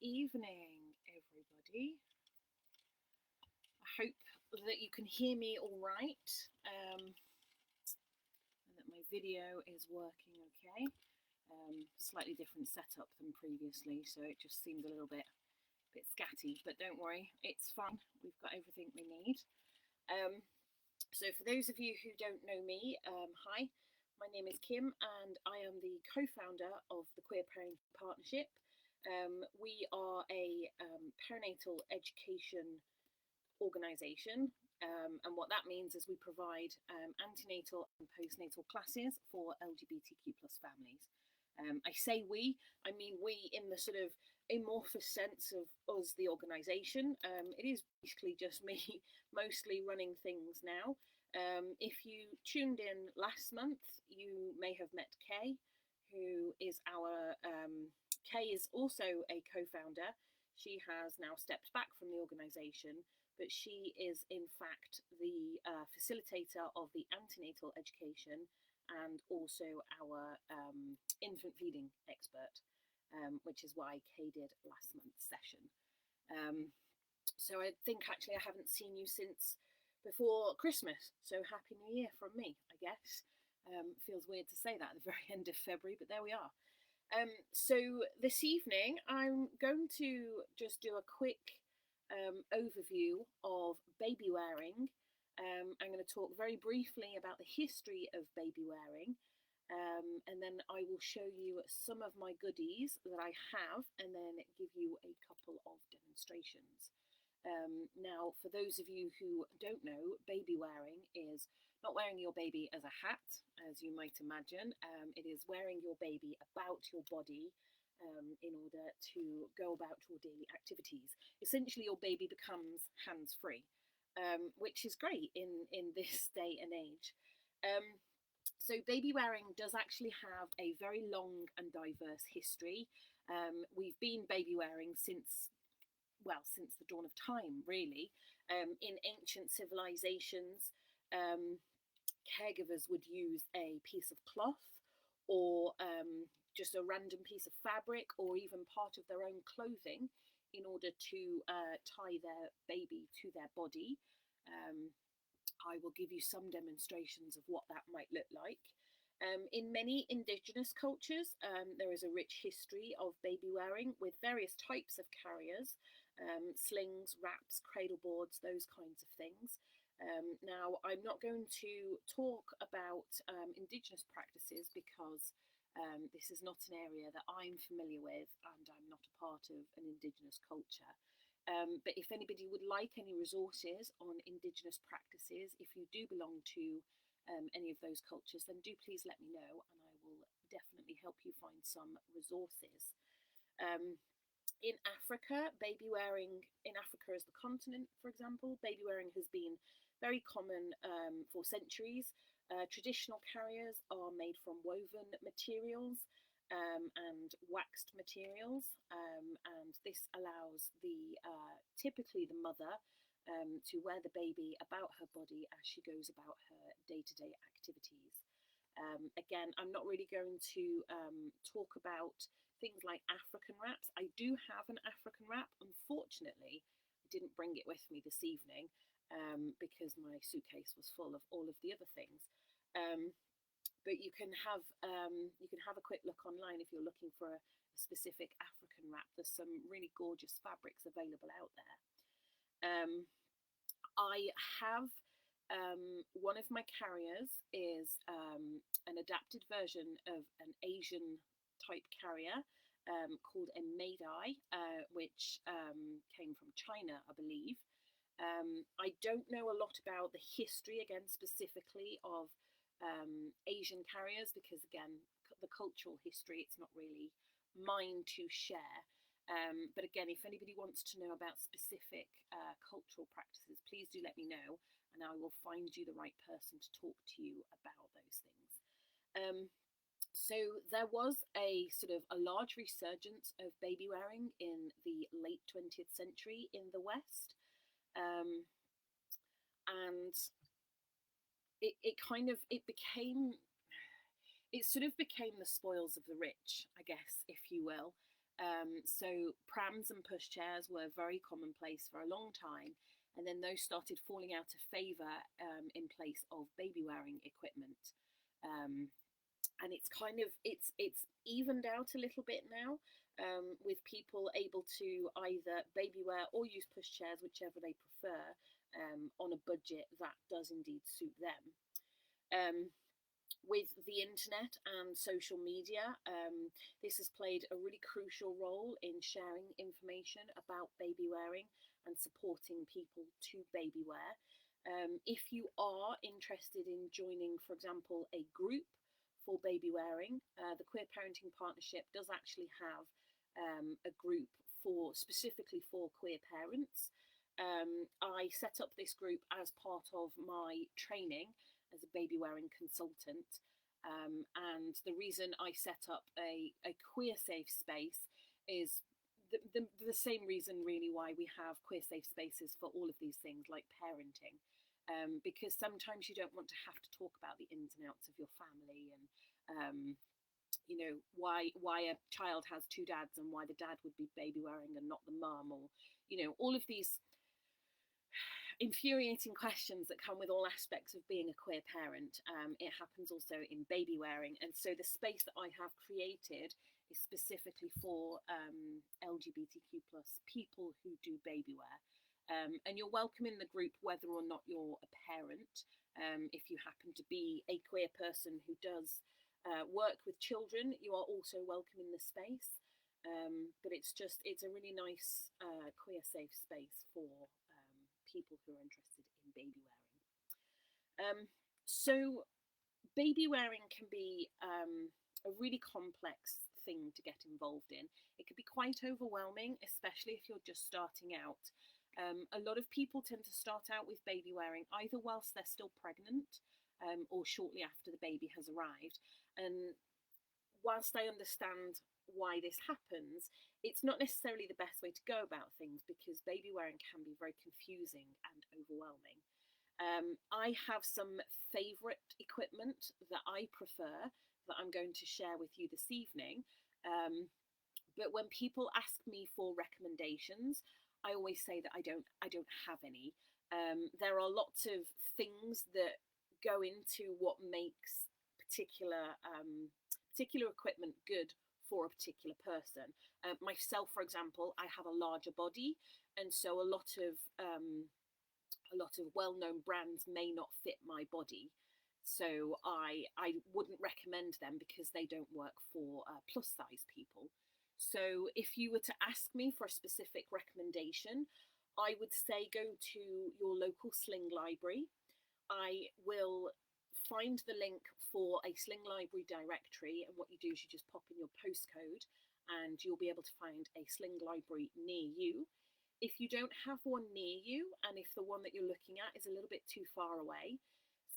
evening, everybody. I hope that you can hear me all right, and that my video is working okay. Slightly different setup than previously, so it just seemed a little bit scatty, but don't worry, it's fine. We've got everything we need. So for those of you who don't know me, hi, my name is Kim and I am the co-founder of the Queer Parenting Partnership. We are a perinatal education organisation, and what that means is we provide antenatal and postnatal classes for LGBTQ plus families. I say we, I mean we in the sort of amorphous sense of us, the organisation. It is basically just me mostly running things now. If you tuned in last month, you may have met Kay, who is our Kay is also a co-founder. She has now stepped back from the organisation, but she is in fact the facilitator of the antenatal education and also our infant feeding expert, which is why Kay did last month's session. So I think actually I haven't seen you since before Christmas, so Happy New Year from me, I guess. Feels weird to say that at the very end of February, but there we are. So this evening I'm going to just do a quick overview of baby wearing. I'm going to talk very briefly about the history of baby wearing, and then I will show you some of my goodies that I have and then give you a couple of demonstrations. Now, for those of you who don't know, baby wearing is not wearing your baby as a hat, as you might imagine. It is wearing your baby about your body in order to go about your daily activities. Essentially, your baby becomes hands-free, which is great in this day and age. So baby wearing does actually have a very long and diverse history. We've been baby wearing since the dawn of time, really. In ancient civilizations, caregivers would use a piece of cloth or just a random piece of fabric or even part of their own clothing in order to tie their baby to their body. I will give you some demonstrations of what that might look like. In many indigenous cultures, there is a rich history of baby wearing with various types of carriers, slings, wraps, cradle boards, those kinds of things. Now, I'm not going to talk about indigenous practices because this is not an area that I'm familiar with and I'm not a part of an indigenous culture. But if anybody would like any resources on indigenous practices, if you do belong to any of those cultures, then do please let me know and I will definitely help you find some resources. In Africa, baby wearing, in Africa as the continent, for example, baby wearing has been very common for centuries. Traditional carriers are made from woven materials and waxed materials, and this allows typically the mother to wear the baby about her body as she goes about her day-to-day activities. Again, I'm not really going to talk about things like African wraps. I do have an African wrap. Unfortunately, I didn't bring it with me this evening because my suitcase was full of all of the other things. But you can have a quick look online if you're looking for a specific African wrap. There's some really gorgeous fabrics available out there. I have one of my carriers is an adapted version of an Asian type carrier called a Meidai, which came from China, I believe. I don't know a lot about the history, again, specifically of Asian carriers because, again, the cultural history, it's not really mine to share. But again, if anybody wants to know about specific cultural practices, please do let me know and I will find you the right person to talk to you about those things. So there was a sort of a large resurgence of baby wearing in the late 20th century in the West. And it sort of became the spoils of the rich, I guess, if you will. So prams and pushchairs were very commonplace for a long time, and then those started falling out of favour in place of baby wearing equipment. Um, and it's kind of it's evened out a little bit now, with people able to either baby wear or use pushchairs, whichever they prefer, on a budget that does indeed suit them. Um, with the internet and social media, this has played a really crucial role in sharing information about baby wearing and supporting people to baby wear. If you are interested in joining, for example, a group for baby wearing, the Queer Parenting Partnership does actually have a group specifically for queer parents. I set up this group as part of my training as a baby wearing consultant. And the reason I set up a queer safe space is the same reason really why we have queer safe spaces for all of these things like parenting. Because sometimes you don't want to have to talk about the ins and outs of your family, and you know, why a child has two dads and why the dad would be baby wearing and not the mum, or you know, all of these infuriating questions that come with all aspects of being a queer parent. It happens also in baby wearing, and so the space that I have created is specifically for LGBTQ plus people who do baby wear. And you're welcome in the group whether or not you're a parent. If you happen to be a queer person who does work with children, you are also welcome in the space. But it's a really nice queer safe space for people who are interested in baby wearing. So baby wearing can be a really complex thing to get involved in. It can be quite overwhelming, especially if you're just starting out. A lot of people tend to start out with baby wearing either whilst they're still pregnant, or shortly after the baby has arrived. And whilst I understand why this happens, it's not necessarily the best way to go about things, because baby wearing can be very confusing and overwhelming. I have some favourite equipment that I prefer that I'm going to share with you this evening. But when people ask me for recommendations, I always say that I don't have any. There are lots of things that go into what makes particular equipment good for a particular person. Myself, for example, I have a larger body, and so a lot of well-known brands may not fit my body. So I wouldn't recommend them because they don't work for plus size people. So if you were to ask me for a specific recommendation, I would say go to your local sling library. I will find the link for a sling library directory, and what you do is you just pop in your postcode and you'll be able to find a sling library near you. If you don't have one near you, and if the one that you're looking at is a little bit too far away,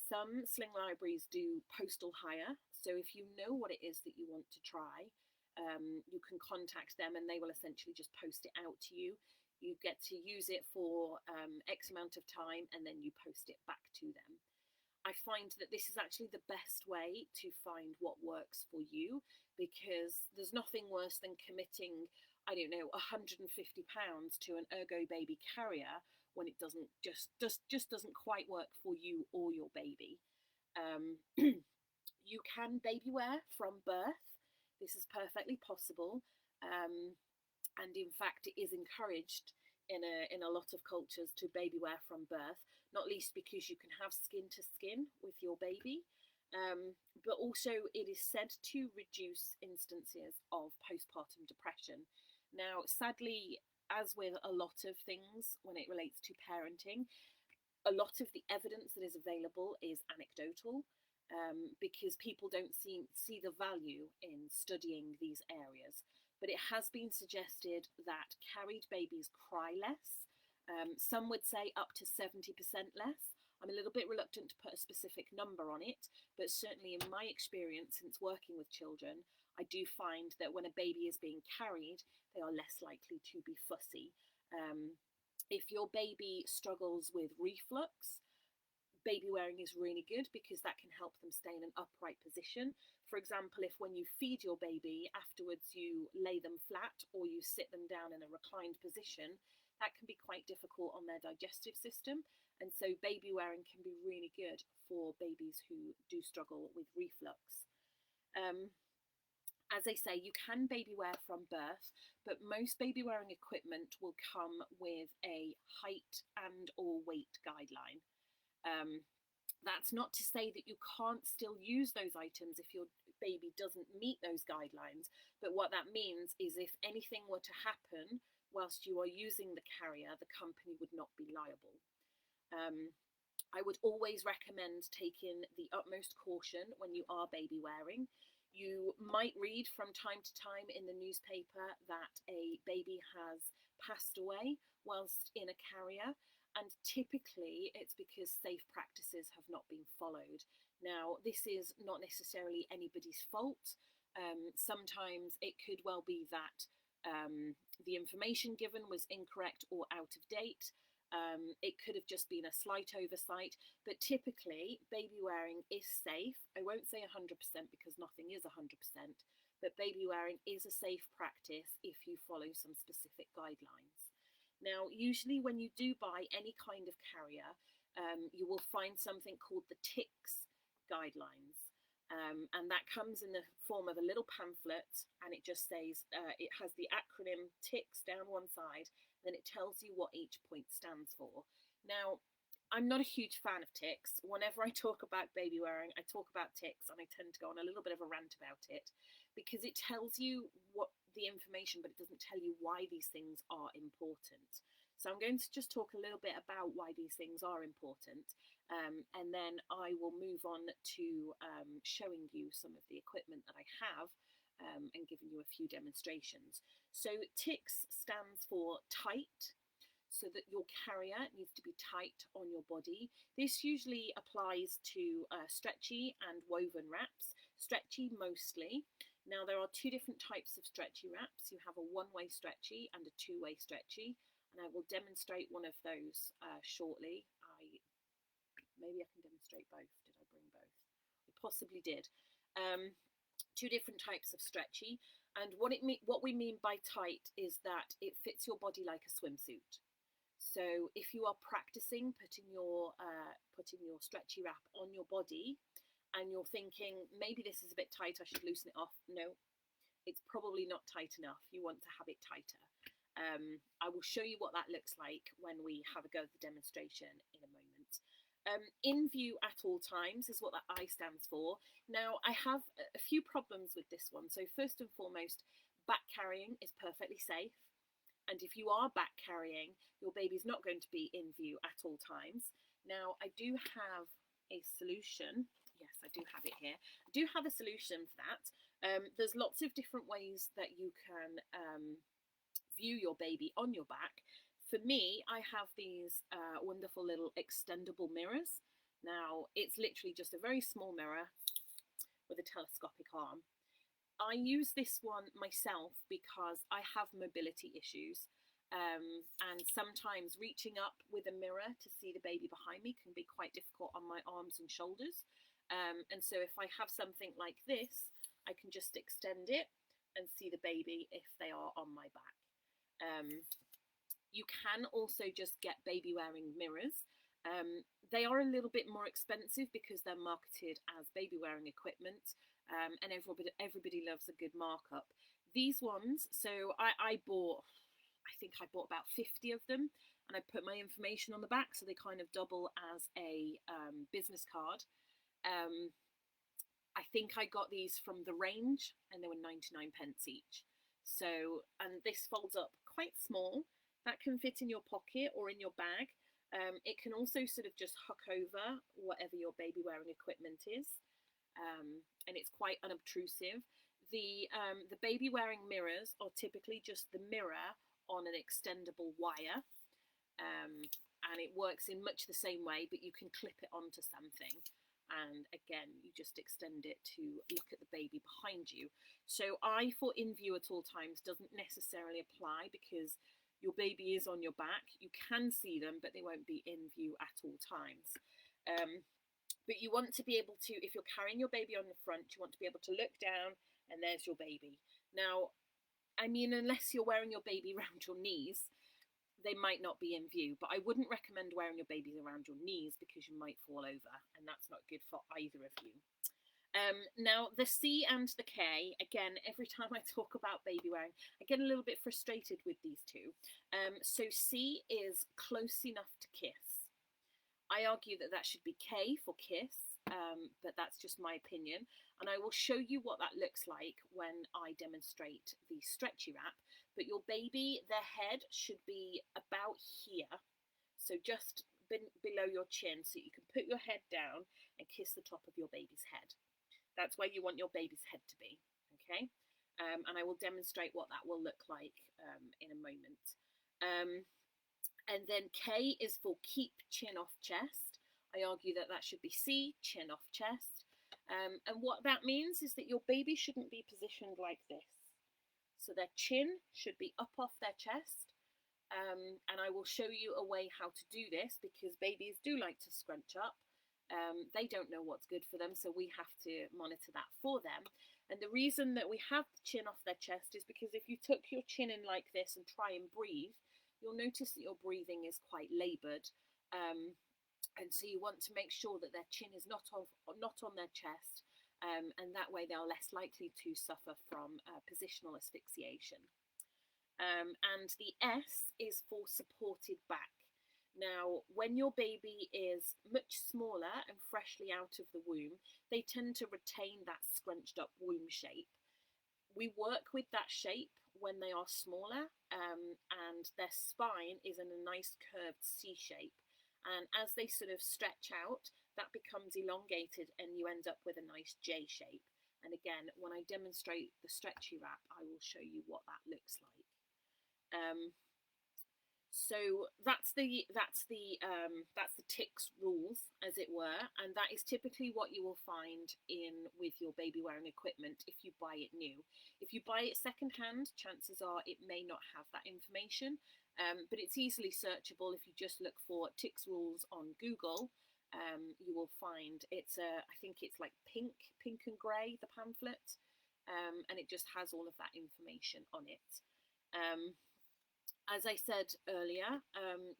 some sling libraries do postal hire. So if you know what it is that you want to try, you can contact them and they will essentially just post it out to you. You get to use it for X amount of time, and then you post it back to them. I find that this is actually the best way to find what works for you, because there's nothing worse than committing, I don't know, £150 to an Ergo Baby carrier when it doesn't just doesn't quite work for you or your baby. You can baby wear from birth. This is perfectly possible, and in fact, it is encouraged in a lot of cultures to baby wear from birth, not least because you can have skin to skin with your baby, but also it is said to reduce instances of postpartum depression. Now, sadly, as with a lot of things when it relates to parenting, a lot of the evidence that is available is anecdotal, because people don't see the value in studying these areas. But it has been suggested that carried babies cry less. Some would say up to 70% less. I'm a little bit reluctant to put a specific number on it, but certainly in my experience since working with children, I do find that when a baby is being carried, they are less likely to be fussy. If your baby struggles with reflux, baby wearing is really good because that can help them stay in an upright position For example, if when you feed your baby afterwards you lay them flat or you sit them down in a reclined position, that can be quite difficult on their digestive system. And so baby wearing can be really good for babies who do struggle with reflux. As I say, you can baby wear from birth, but most baby wearing equipment will come with a height and or weight guideline. That's not to say that you can't still use those items if your baby doesn't meet those guidelines, but what that means is if anything were to happen whilst you are using the carrier, the company would not be liable. I would always recommend taking the utmost caution when you are baby wearing. You might read from time to time in the newspaper that a baby has passed away whilst in a carrier, and typically it's because safe practices have not been followed. Now, this is not necessarily anybody's fault. Sometimes it could well be that the information given was incorrect or out of date. It could have just been a slight oversight, but typically baby wearing is safe. I won't say 100% because nothing is 100%, but baby wearing is a safe practice if you follow some specific guidelines. Now, usually when you do buy any kind of carrier, you will find something called the TICS guidelines. And that comes in the form of a little pamphlet, and it just says, it has the acronym TICS down one side, then it tells you what each point stands for. Now, I'm not a huge fan of TICS. Whenever I talk about baby wearing, I talk about TICS, and I tend to go on a little bit of a rant about it, because it tells you what the information, but it doesn't tell you why these things are important. So I'm going to just talk a little bit about why these things are important, and then I will move on to showing you some of the equipment that I have and giving you a few demonstrations. So TICS stands for tight, so that your carrier needs to be tight on your body. This usually applies to stretchy and woven wraps, stretchy mostly. Now there are two different types of stretchy wraps. You have a one-way stretchy and a two-way stretchy, and I will demonstrate one of those shortly. Maybe I can demonstrate both. Did I bring both? I possibly did. Two different types of stretchy, and what we mean by tight is that it fits your body like a swimsuit. So if you are practicing putting your stretchy wrap on your body and you're thinking maybe this is a bit tight, I should loosen it off, no, it's probably not tight enough. You want to have it tighter. I will show you what that looks like when we have a go at the demonstration in a moment. In view at all times is what that I stands for. Now, I have a few problems with this one. So first and foremost, back carrying is perfectly safe. And if you are back carrying, your baby's not going to be in view at all times. Now, I do have a solution. Yes, I do have it here. I do have a solution for that. There's lots of different ways that you can view your baby on your back. For me, I have these wonderful little extendable mirrors. Now, it's literally just a very small mirror with a telescopic arm. I use this one myself because I have mobility issues, and sometimes reaching up with a mirror to see the baby behind me can be quite difficult on my arms and shoulders. And so if I have something like this, I can just extend it and see the baby if they are on my back. You can also just get baby wearing mirrors. They are a little bit more expensive because they're marketed as baby wearing equipment, and everybody loves a good markup. These ones, so I think I bought about 50 of them, and I put my information on the back so they kind of double as a business card. I think I got these from The Range, and they were 99 pence each. So, and this folds up quite small. That can fit in your pocket or in your bag. It can also sort of just hook over whatever your baby wearing equipment is, and it's quite unobtrusive. The baby wearing mirrors are typically just the mirror on an extendable wire, and it works in much the same way, but you can clip it onto something. And again, you just extend it to look at the baby behind you. So I for in view at all times doesn't necessarily apply because your baby is on your back. You can see them, but they won't be in view at all times. But you want to be able to, if you're carrying your baby on the front, you want to be able to look down and there's your baby. Now, I mean, unless you're wearing your baby around your knees, they might not be in view, but I wouldn't recommend wearing your babies around your knees because you might fall over, and that's not good for either of you. Now, the C and the K, again, every time I talk about baby wearing, I get a little bit frustrated with these two. So C is close enough to kiss. I argue that that should be K for kiss, but that's just my opinion. And I will show you what that looks like when I demonstrate the stretchy wrap. But your baby, their head should be about here. So just below your chin, so you can put your head down and kiss the top of your baby's head. That's where you want your baby's head to be, okay? And I will demonstrate what that will look like in a moment. And then K is for keep chin off chest. I argue that that should be C, chin off chest. And what that means is that your baby shouldn't be positioned like this. So their chin should be up off their chest. And I will show you a way how to do this because babies do like to scrunch up. They don't know what's good for them, so we have to monitor that for them. And the reason that we have the chin off their chest is because if you tuck your chin in like this and try and breathe, you'll notice that your breathing is quite laboured. And so you want to make sure that their chin is not on their chest, and that way they are less likely to suffer from positional asphyxiation. And the S is for supported back. Now, when your baby is much smaller and freshly out of the womb, they tend to retain that scrunched up womb shape. We work with that shape when they are smaller, and their spine is in a nice curved C shape. And as they sort of stretch out, that becomes elongated and you end up with a nice J shape. And again, when I demonstrate the stretchy wrap, I will show you what that looks like. So that's the TICS rules, as it were, and that is typically what you will find with your baby wearing equipment if you buy it new. If you buy it secondhand, chances are it may not have that information, but it's easily searchable. If you just look for TICS rules on Google, you will find I think it's like pink and grey, the pamphlet, and it just has all of that information on it. As I said earlier,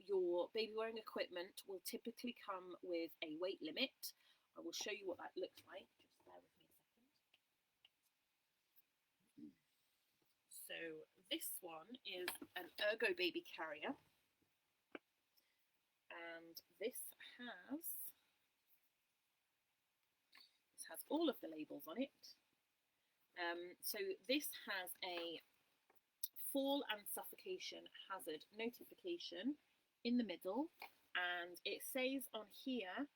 your baby wearing equipment will typically come with a weight limit. I will show you what that looks like. Just bear with me a second. So this one is an Ergo baby carrier. And this has all of the labels on it. So this has a fall and suffocation hazard notification in the middle, and it says on here,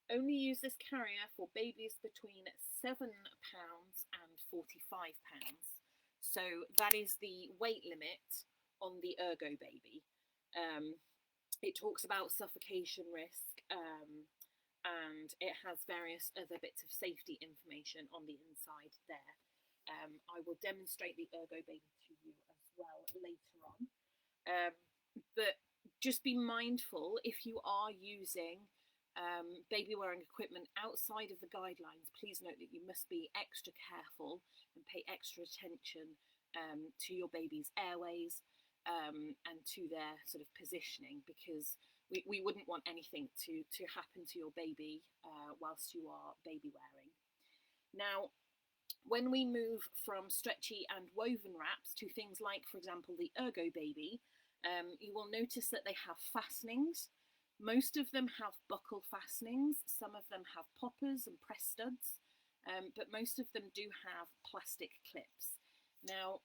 only use this carrier for babies between 7 pounds and 45 pounds. So that is the weight limit on the Ergo baby. It talks about suffocation risk, and it has various other bits of safety information on the inside there. I will demonstrate the Ergo baby to you as well later on. But just be mindful if you are using baby wearing equipment outside of the guidelines. Please note that you must be extra careful and pay extra attention to your baby's airways and to their sort of positioning, because we wouldn't want anything to happen to your baby whilst you are baby wearing. Now, when we move from stretchy and woven wraps to things like, for example, the Ergo baby, you will notice that they have fastenings. Most of them have buckle fastenings, some of them have poppers and press studs, but most of them do have plastic clips. Now,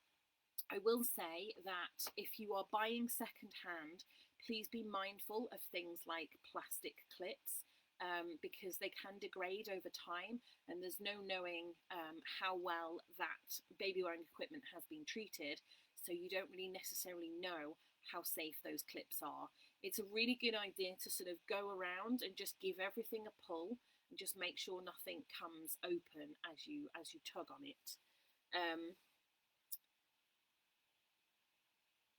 I will say that if you are buying second-hand, please be mindful of things like plastic clips, because they can degrade over time, and there's no knowing how well that baby wearing equipment has been treated, so you don't really necessarily know how safe those clips are. It's a really good idea to sort of go around and just give everything a pull and just make sure nothing comes open as you tug on it.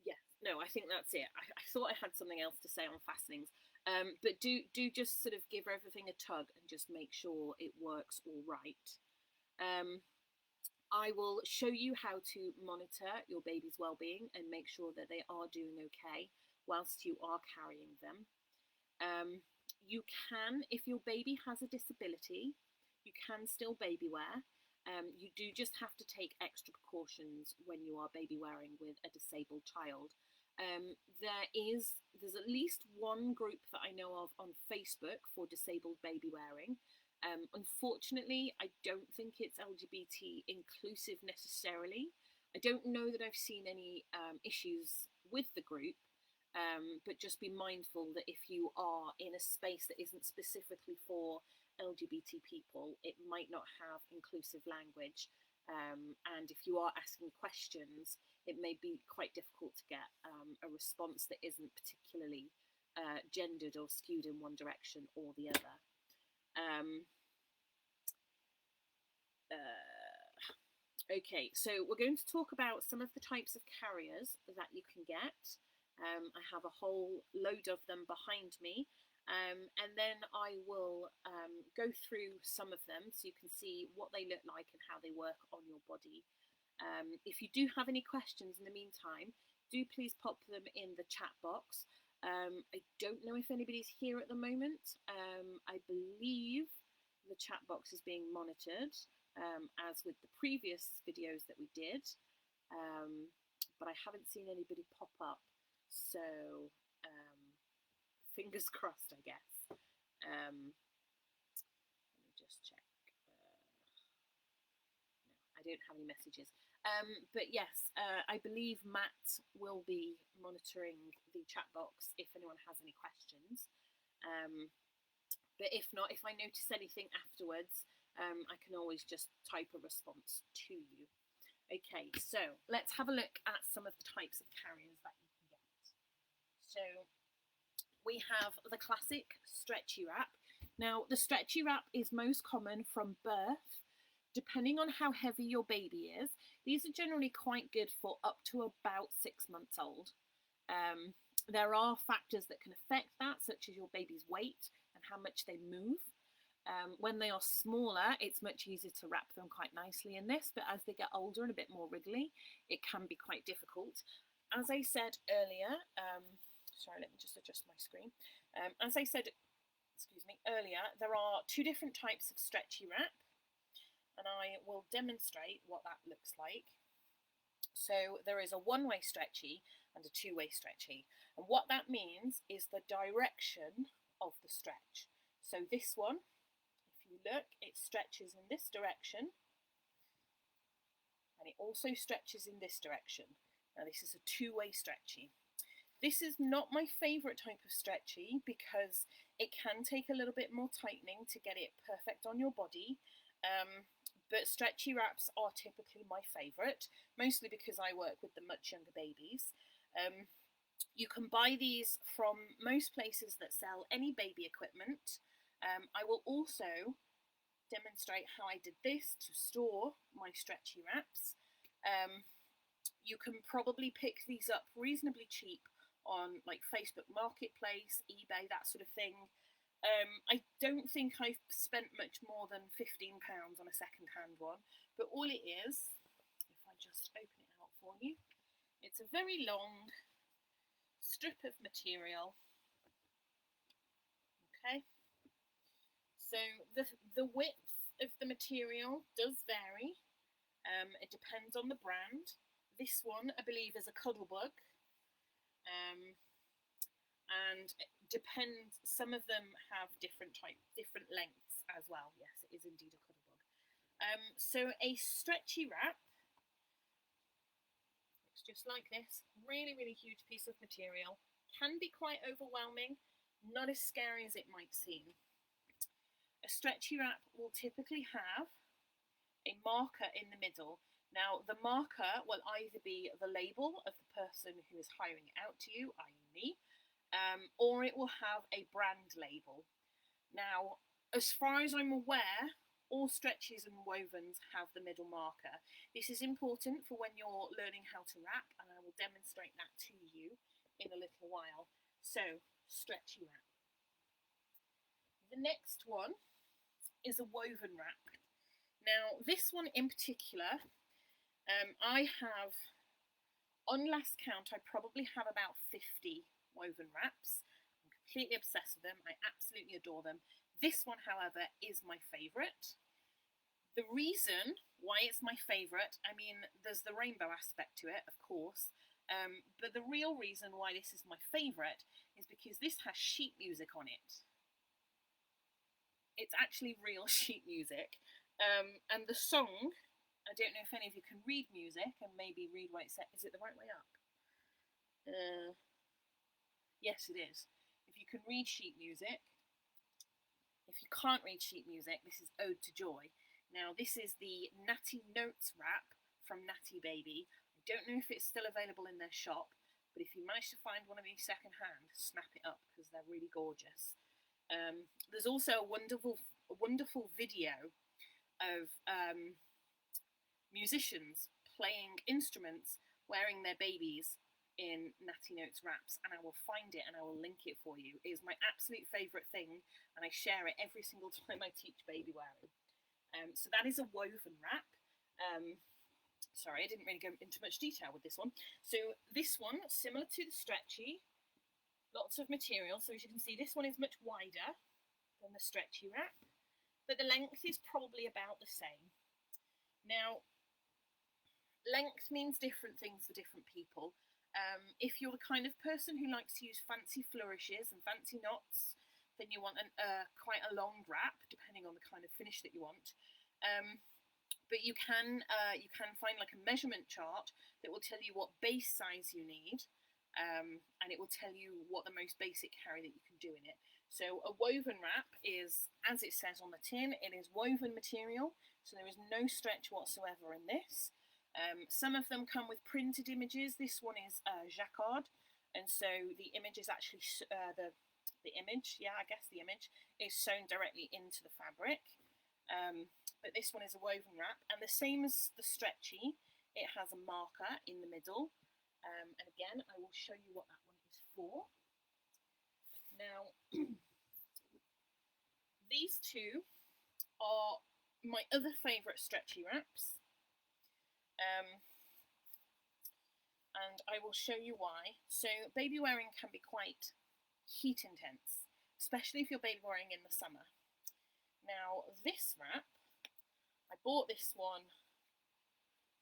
Yeah, no, I think that's it. I thought I had something else to say on fastenings. But do just sort of give everything a tug and just make sure it works all right. I will show you how to monitor your baby's well-being and make sure that they are doing okay whilst you are carrying them. You can, if your baby has a disability, you can still baby wear. You do just have to take extra precautions when you are baby wearing with a disabled child. There's at least one group that I know of on Facebook for disabled baby wearing. Unfortunately, I don't think it's LGBT inclusive necessarily. I don't know that I've seen any issues with the group, but just be mindful that if you are in a space that isn't specifically for LGBT people, it might not have inclusive language. And if you are asking questions, it may be quite difficult to get a response that isn't particularly gendered or skewed in one direction or the other. Okay, so we're going to talk about some of the types of carriers that you can get. I have a whole load of them behind me, and then I will go through some of them so you can see what they look like and how they work on your body. If you do have any questions in the meantime, do please pop them in the chat box. I don't know if anybody's here at the moment. I believe the chat box is being monitored, as with the previous videos that we did, but I haven't seen anybody pop up, so fingers crossed, I guess. Let me just check. No, I don't have any messages. But yes, I believe Matt will be monitoring the chat box if anyone has any questions. But if not, if I notice anything afterwards, I can always just type a response to you. Okay, so let's have a look at some of the types of carriers that you can get. So we have the classic stretchy wrap. Now, the stretchy wrap is most common from birth. Depending on how heavy your baby is, these are generally quite good for up to about 6 months old. There are factors that can affect that, such as your baby's weight and how much they move. When they are smaller, it's much easier to wrap them quite nicely in this, but as they get older and a bit more wriggly, it can be quite difficult. As I said earlier, sorry, let me just adjust my screen. As I said, earlier, there are 2 different types of stretchy wrap, and I will demonstrate what that looks like. So there is a one-way stretchy and a two-way stretchy, and what that means is the direction of the stretch. So this one, if you look, it stretches in this direction, and it also stretches in this direction. Now this is a two-way stretchy. This is not my favourite type of stretchy because it can take a little bit more tightening to get it perfect on your body. But stretchy wraps are typically my favourite, mostly because I work with the much younger babies. You can buy these from most places that sell any baby equipment. I will also demonstrate how I did this to store my stretchy wraps. You can probably pick these up reasonably cheap on like Facebook Marketplace, eBay, that sort of thing. I don't think I've spent much more than £15 on a second-hand one, but all it is, if I just open it out for you, it's a very long strip of material. Okay, so the width of the material does vary. It depends on the brand. This one, I believe, is a Cuddlebug. And it depends, some of them have different lengths as well. Yes, it is indeed a Cuddlebug. So a stretchy wrap looks just like this. Really, really huge piece of material. Can be quite overwhelming, not as scary as it might seem. A stretchy wrap will typically have a marker in the middle. Now, the marker will either be the label of the person who is hiring it out to you, i.e. me, or it will have a brand label. Now, as far as I'm aware, all stretchies and wovens have the middle marker. This is important for when you're learning how to wrap, and I will demonstrate that to you in a little while. So, stretchy wrap. The next one is a woven wrap. Now, this one in particular, I have, on last count, I probably have about 50 woven wraps. I'm completely obsessed with them. I absolutely adore them. This one, however, is my favourite. The reason why it's my favourite, I mean, there's the rainbow aspect to it, of course, but the real reason why this is my favourite is because this has sheet music on it. It's actually real sheet music, and the song, I don't know if any of you can read music and maybe read what it says. Is it the right way up? Yes, it is. If you can read sheet music, if you can't read sheet music, this is Ode to Joy. Now, this is the Natty Notes wrap from Natty Baby. I don't know if it's still available in their shop, but if you manage to find one of these second hand, snap it up because they're really gorgeous. There's also a wonderful video of musicians playing instruments wearing their babies in Natty Notes wraps, and I will find it and I will link it for you. It is my absolute favourite thing, and I share it every single time I teach baby wearing. So that is a woven wrap. Sorry, I didn't really go into much detail with this one. So this one, similar to the stretchy, lots of material. So as you can see, this one is much wider than the stretchy wrap, but the length is probably about the same. Now, length means different things for different people. If you're the kind of person who likes to use fancy flourishes and fancy knots, then you want quite a long wrap, depending on the kind of finish that you want. But you can find like a measurement chart that will tell you what base size you need, and it will tell you what the most basic carry that you can do in it. So a woven wrap is, as it says on the tin, it is woven material, so there is no stretch whatsoever in this. Some of them come with printed images. This one is jacquard, and so the image is actually the image is sewn directly into the fabric. But this one is a woven wrap, and the same as the stretchy, it has a marker in the middle. And again, I will show you what that one is for. Now, these two are my other favourite stretchy wraps. And I will show you why. So baby wearing can be quite heat intense, especially if you're baby wearing in the summer. Now this wrap, I bought this one,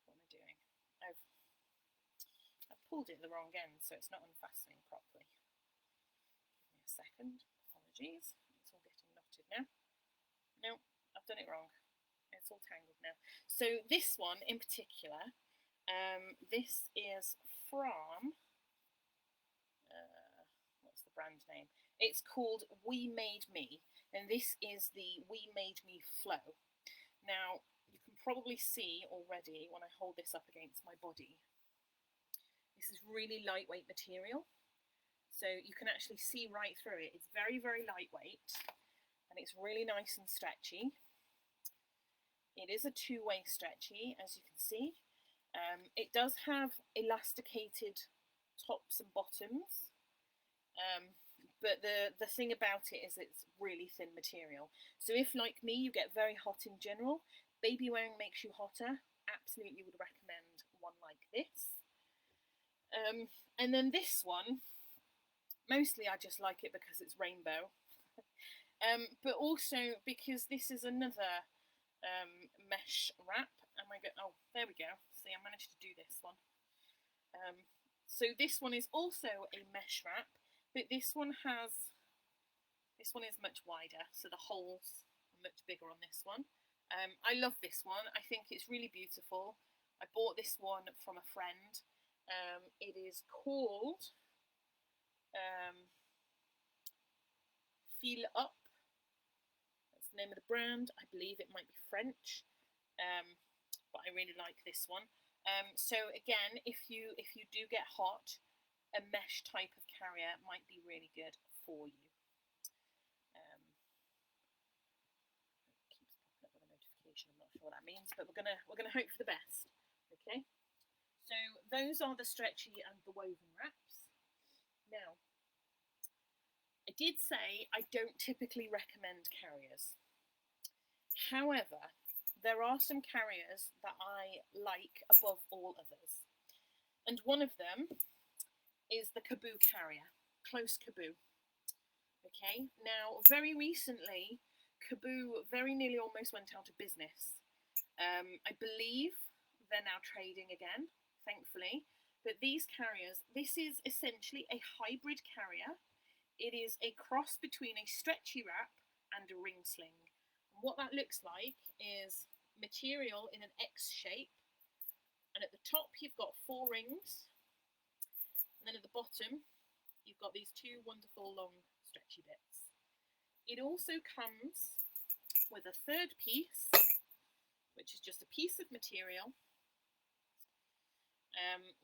what am I doing? I've pulled it the wrong end, so it's not unfastening properly. Give me a second, apologies, it's all getting knotted now. No, I've done it wrong, it's all tangled now. So this one in particular, this is from, what's the brand name? It's called We Made Me, and this is the We Made Me Flow. Now, you can probably see already when I hold this up against my body, this is really lightweight material, so you can actually see right through it. It's very, very lightweight, and it's really nice and stretchy. It is a two-way stretchy, as you can see. It does have elasticated tops and bottoms, but the thing about it is it's really thin material. So if, like me, you get very hot in general, baby wearing makes you hotter, absolutely would recommend one like this. And then this one, mostly I just like it because it's rainbow, but also because this is another mesh wrap. Oh, there we go. See, I managed to do this one. So this one is also a mesh wrap, but this one is much wider, so the holes are much bigger on this one. I love this one. I think it's really beautiful. I bought this one from a friend. It is called Feel Up. That's the name of the brand. I believe it might be French, but I really like this one. So again, if you do get hot, a mesh type of carrier might be really good for you. It keeps popping up with a notification. I'm not sure what that means, but we're gonna hope for the best. Okay. So those are the stretchy and the woven wraps. Now, I did say I don't typically recommend carriers. However, there are some carriers that I like above all others. And one of them is the Kaboo carrier, Close Kaboo. Okay, now very recently, Kaboo very nearly almost went out of business. I believe they're now trading again, thankfully. But these carriers, this is essentially a hybrid carrier. It is a cross between a stretchy wrap and a ring sling. And what that looks like is material in an X shape. And at the top, you've got 4 rings. And then at the bottom, you've got these 2 wonderful long stretchy bits. It also comes with a third piece, which is just a piece of material,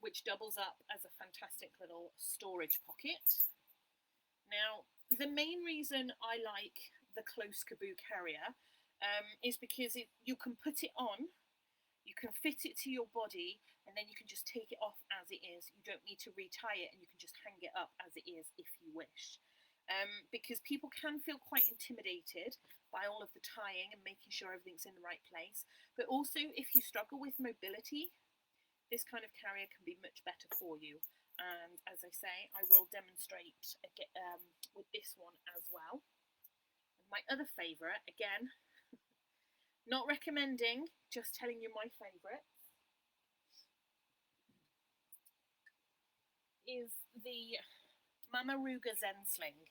which doubles up as a fantastic little storage pocket. Now, the main reason I like the Close Kaboo carrier is because you can put it on, you can fit it to your body, and then you can just take it off as it is. You don't need to retie it, and you can just hang it up as it is if you wish. Because people can feel quite intimidated by all of the tying and making sure everything's in the right place. But also, if you struggle with mobility, this kind of carrier can be much better for you. And as I say, I will demonstrate with this one as well. And my other favourite, again, not recommending, just telling you my favourite, is the Mamaruga Zen Sling.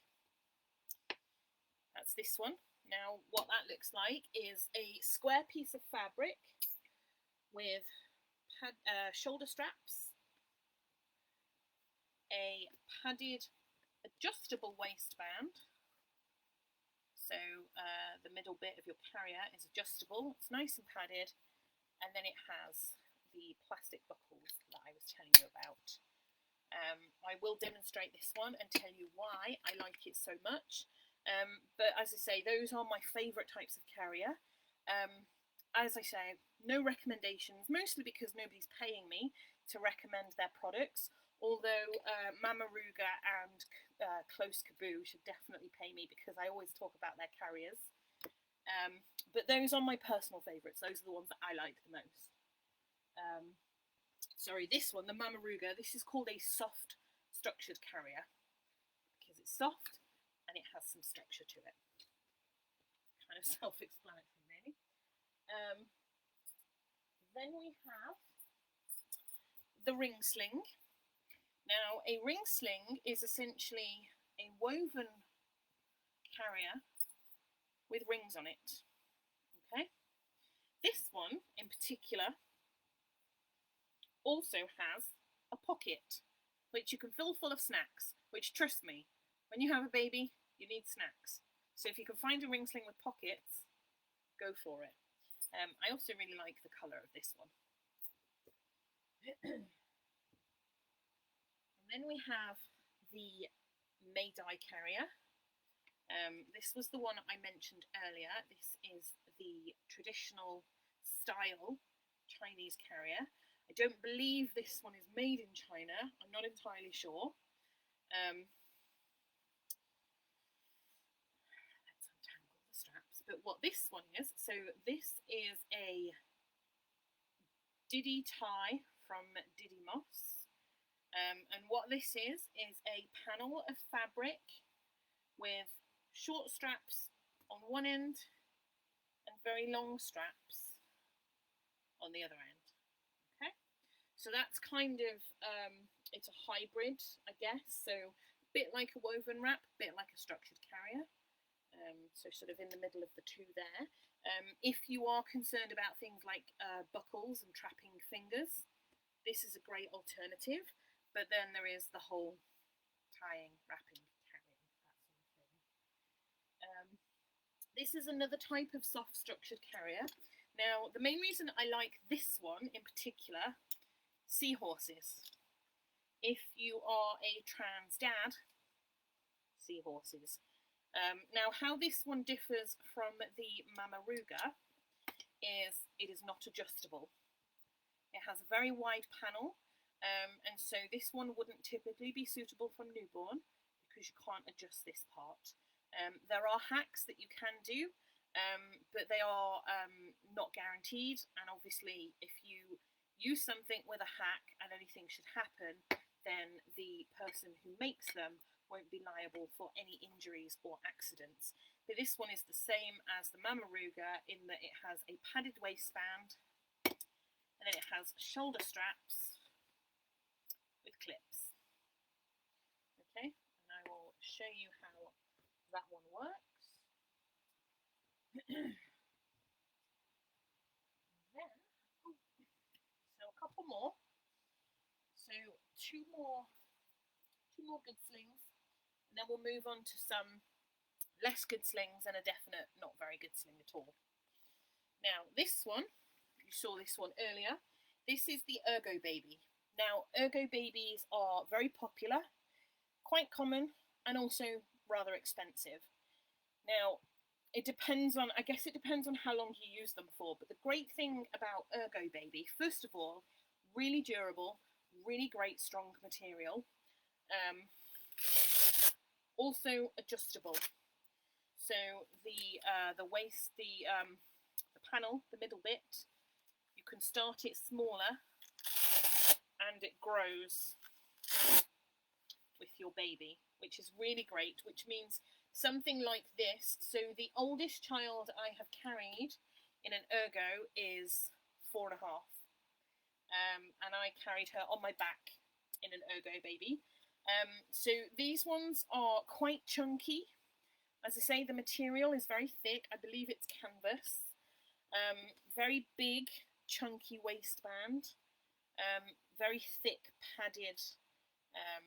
That's this one. Now, what that looks like is a square piece of fabric with shoulder straps, a padded adjustable waistband. So the middle bit of your carrier is adjustable. It's nice and padded, and then it has the plastic buckles that I was telling you about. I will demonstrate this one and tell you why I like it so much. But as I say, those are my favourite types of carrier. As I say, no recommendations, mostly because nobody's paying me to recommend their products. Although Mamaruga and Close Kaboo should definitely pay me because I always talk about their carriers. But those are my personal favourites. Those are the ones that I like the most. Sorry, this one, the Mamaruga, this is called a soft structured carrier because it's soft and it has some structure to it. Kind of self-explanatory, really. Then we have the ring sling. Now, a ring sling is essentially a woven carrier with rings on it. Okay? This one, in particular, also has a pocket, which you can fill full of snacks, which, trust me, when you have a baby, you need snacks. So if you can find a ring sling with pockets, go for it. I also really like the colour of this one. And then we have the Meidai carrier. This was the one I mentioned earlier. This is the traditional style Chinese carrier. I don't believe this one is made in China. I'm not entirely sure. Let's untangle the straps. But what this one is, so this is a Didi tie from Didymos. And what this is a panel of fabric with short straps on one end and very long straps on the other end. Okay, so that's kind of, it's a hybrid, I guess, so a bit like a woven wrap, a bit like a structured carrier. So sort of in the middle of the two there. If you are concerned about things like buckles and trapping fingers, this is a great alternative. But then there is the whole tying, wrapping, carrying, that sort of thing. This is another type of soft structured carrier. Now, the main reason I like this one in particular, seahorses. If you are a trans dad, seahorses. Now, how this one differs from the Mamaruga is it is not adjustable. It has a very wide panel, and so this one wouldn't typically be suitable for newborn because you can't adjust this part. There are hacks that you can do, but they are not guaranteed, and obviously if you use something with a hack and anything should happen, then the person who makes them won't be liable for any injuries or accidents. But this one is the same as the Mama Ruger in that it has a padded waistband, and then it has shoulder straps with clips. Okay, and I will show you how that one works. Then, so a couple more. So two more good slings, and then we'll move on to some less good slings and a definite not very good sling at all. Now this one, you saw this one earlier, this is the Ergo Baby. Now Ergo Babies are very popular, quite common, and also rather expensive. Now it depends on, I guess it depends on how long you use them for, but the great thing about Ergo Baby, first of all, really durable, really great strong material, also adjustable. So the waist, the panel, the middle bit, you can start it smaller and it grows with your baby, which is really great, which means something like this. So the oldest child I have carried in an Ergo is 4.5, and I carried her on my back in an Ergo Baby. So these ones are quite chunky. As I say, the material is very thick. I believe it's canvas. Very big, chunky waistband. Very thick, padded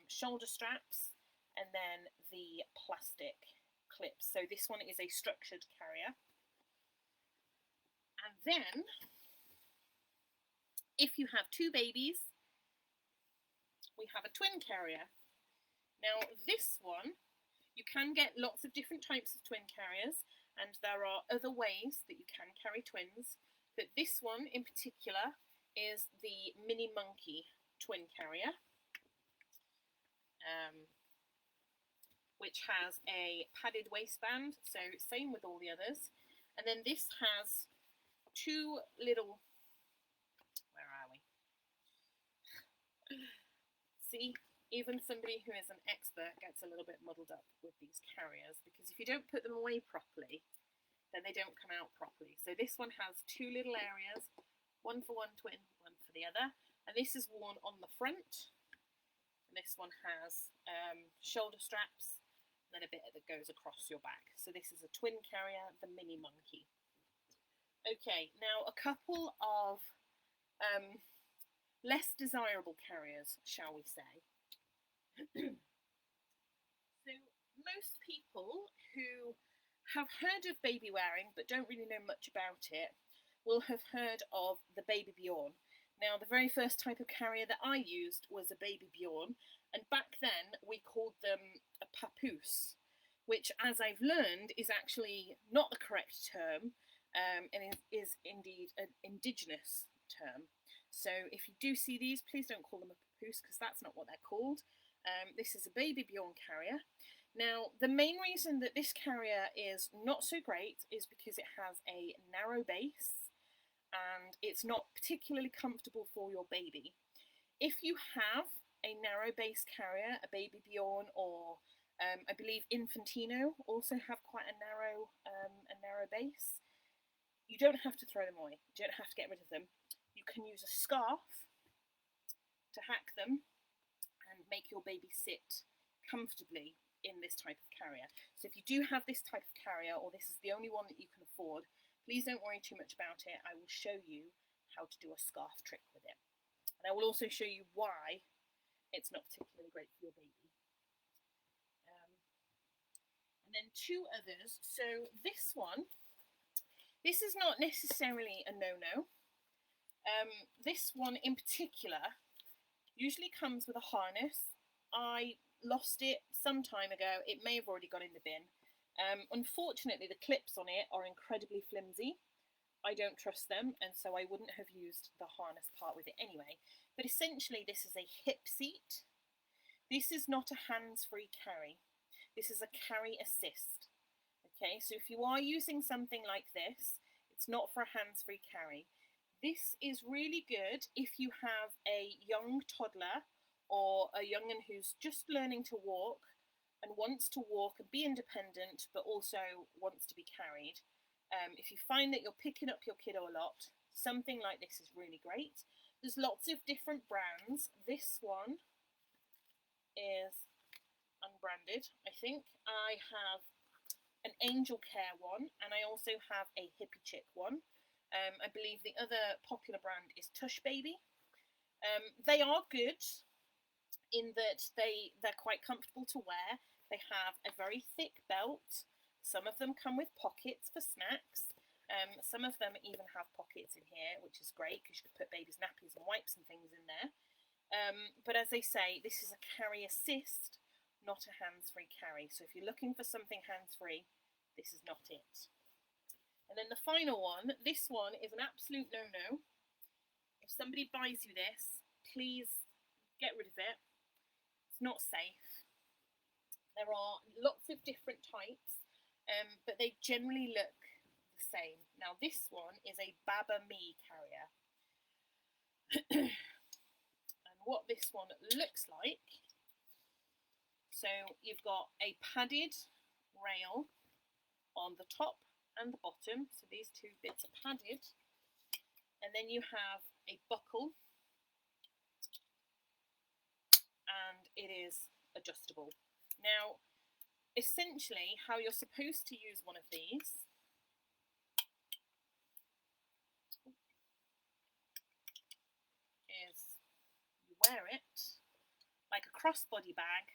shoulder straps. And then the plastic clips. So this one is a structured carrier. And then, if you have two babies, we have a twin carrier. Now this one, you can get lots of different types of twin carriers, and there are other ways that you can carry twins, but this one in particular is the Mini Monkey twin carrier, which has a padded waistband, so same with all the others. And then this has two little, where are we? See? Even somebody who is an expert gets a little bit muddled up with these carriers, because if you don't put them away properly, then they don't come out properly. So this one has two little areas, one for one twin, one for the other, and this is worn on the front, and this one has shoulder straps, and then a bit that goes across your back. So this is a twin carrier, the Mini Monkey. Okay, now a couple of less desirable carriers, shall we say. So most people who have heard of baby wearing but don't really know much about it will have heard of the Baby Bjorn. Now the very first type of carrier that I used was a Baby Bjorn, and back then we called them a papoose, which, as I've learned, is actually not the correct term, and is indeed an indigenous term. So if you do see these, please don't call them a papoose, because that's not what they're called. This is a Baby Bjorn carrier. Now, the main reason that this carrier is not so great is because it has a narrow base and it's not particularly comfortable for your baby. If you have a narrow base carrier, a Baby Bjorn, or I believe Infantino also have quite a narrow base, you don't have to throw them away. You don't have to get rid of them. You can use a scarf to hack them and make your baby sit comfortably in this type of carrier. So if you do have this type of carrier, or this is the only one that you can afford, please don't worry too much about it. I will show you how to do a scarf trick with it. And I will also show you why it's not particularly great for your baby. And then two others. So this one, this is not necessarily a no-no. This one in particular usually comes with a harness. I lost it some time ago. It may have already gone in the bin. Unfortunately, the clips on it are incredibly flimsy. I don't trust them, and so I wouldn't have used the harness part with it anyway. But essentially, this is a hip seat. This is not a hands-free carry. This is a carry assist. Okay, so if you are using something like this, it's not for a hands-free carry. This is really good if you have a young toddler or a young'un who's just learning to walk and wants to walk and be independent, but also wants to be carried. If you find that you're picking up your kiddo a lot, something like this is really great. There's lots of different brands. This one is unbranded, I think. I have an Angel Care one, and I also have a Hippie Chick one. I believe the other popular brand is Tush Baby. They are good in that they're quite comfortable to wear. They have a very thick belt. Some of them come with pockets for snacks. Some of them even have pockets in here, which is great because you can put baby's nappies and wipes and things in there. But as I say, this is a carry assist, not a hands-free carry. So if you're looking for something hands-free, this is not it. And then the final one, this one is an absolute no-no. If somebody buys you this, please get rid of it. It's not safe. There are lots of different types, but they generally look the same. Now this one is a Baba Me carrier. And what this one looks like, so you've got a padded rail on the top and the bottom, so these two bits are padded, and then you have a buckle, and it is adjustable. Now, essentially, how you're supposed to use one of these is you wear it like a crossbody bag,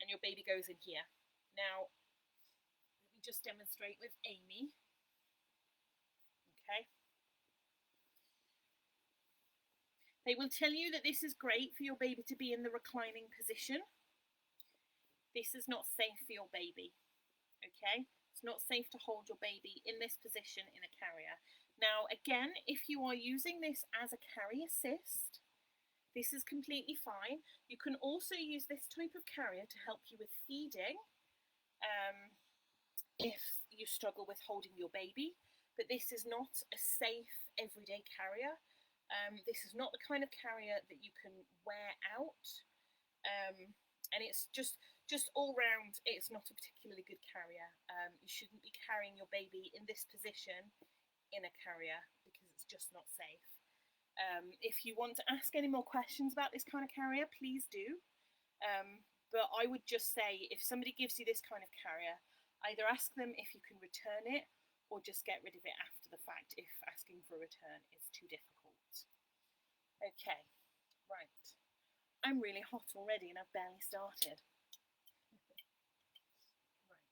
and your baby goes in here. Now, let me just demonstrate with Amy. Okay. They will tell you that this is great for your baby to be in the reclining position. This is not safe for your baby. Okay. It's not safe to hold your baby in this position in a carrier. Now, again, if you are using this as a carry assist, this is completely fine. You can also use this type of carrier to help you with feeding if you struggle with holding your baby, but this is not a safe everyday carrier. This is not the kind of carrier that you can wear out, and it's just all round, it's not a particularly good carrier. You shouldn't be carrying your baby in this position in a carrier because it's just not safe. If you want to ask any more questions about this kind of carrier, please do. But I would just say, if somebody gives you this kind of carrier, either ask them if you can return it or just get rid of it after the fact if asking for a return is too difficult. Okay, right. I'm really hot already and I've barely started. Right.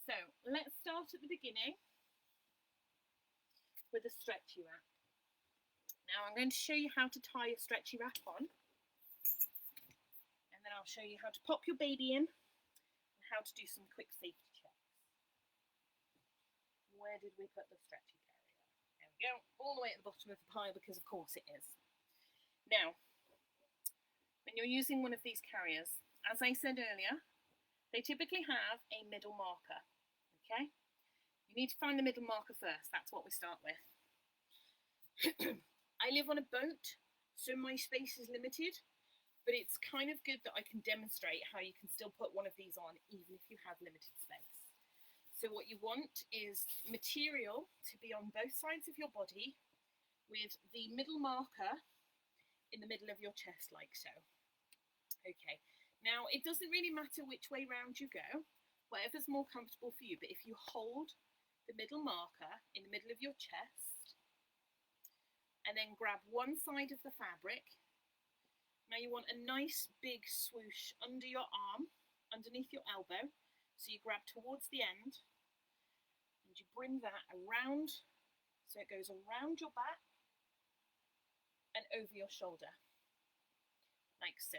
So let's start at the beginning with a stretchy wrap. Now I'm going to show you how to tie a stretchy wrap on, and then I'll show you how to pop your baby in and how to do some quick safety checks. Where did we put the stretchy carrier? There we go, all the way at the bottom of the pile because of course it is. Now, when you're using one of these carriers, as I said earlier, they typically have a middle marker, okay? You need to find the middle marker first, that's what we start with. I live on a boat, so my space is limited, but it's kind of good that I can demonstrate how you can still put one of these on even if you have limited space. So what you want is material to be on both sides of your body with the middle marker in the middle of your chest like so. Okay, now it doesn't really matter which way round you go, whatever's more comfortable for you, but if you hold the middle marker in the middle of your chest and then grab one side of the fabric, now you want a nice big swoosh under your arm, underneath your elbow, so you grab towards the end and you bring that around, so it goes around your back and over your shoulder, like so.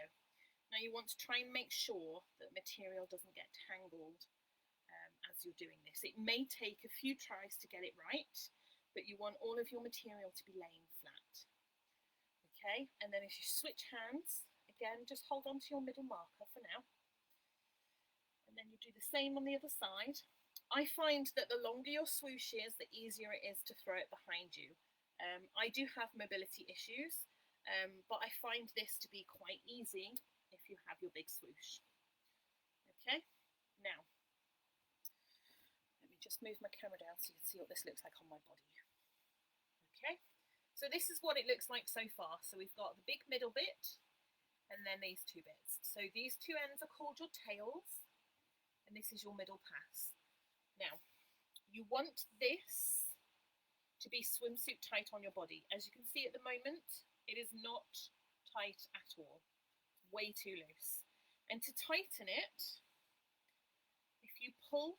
Now you want to try and make sure that material doesn't get tangled as you're doing this. It may take a few tries to get it right, but you want all of your material to be laying flat. Okay, and then if you switch hands Again, just hold on to your middle marker for now. And then you do the same on the other side. I find that the longer your swoosh is, the easier it is to throw it behind you. I do have mobility issues, but I find this to be quite easy if you have your big swoosh. Okay, now, let me just move my camera down so you can see what this looks like on my body. Okay, so this is what it looks like so far. So we've got the big middle bit, and then these two bits. So these two ends are called your tails, and this is your middle pass. Now, you want this to be swimsuit tight on your body. As you can see at the moment, it is not tight at all. Way too loose. And to tighten it, if you pull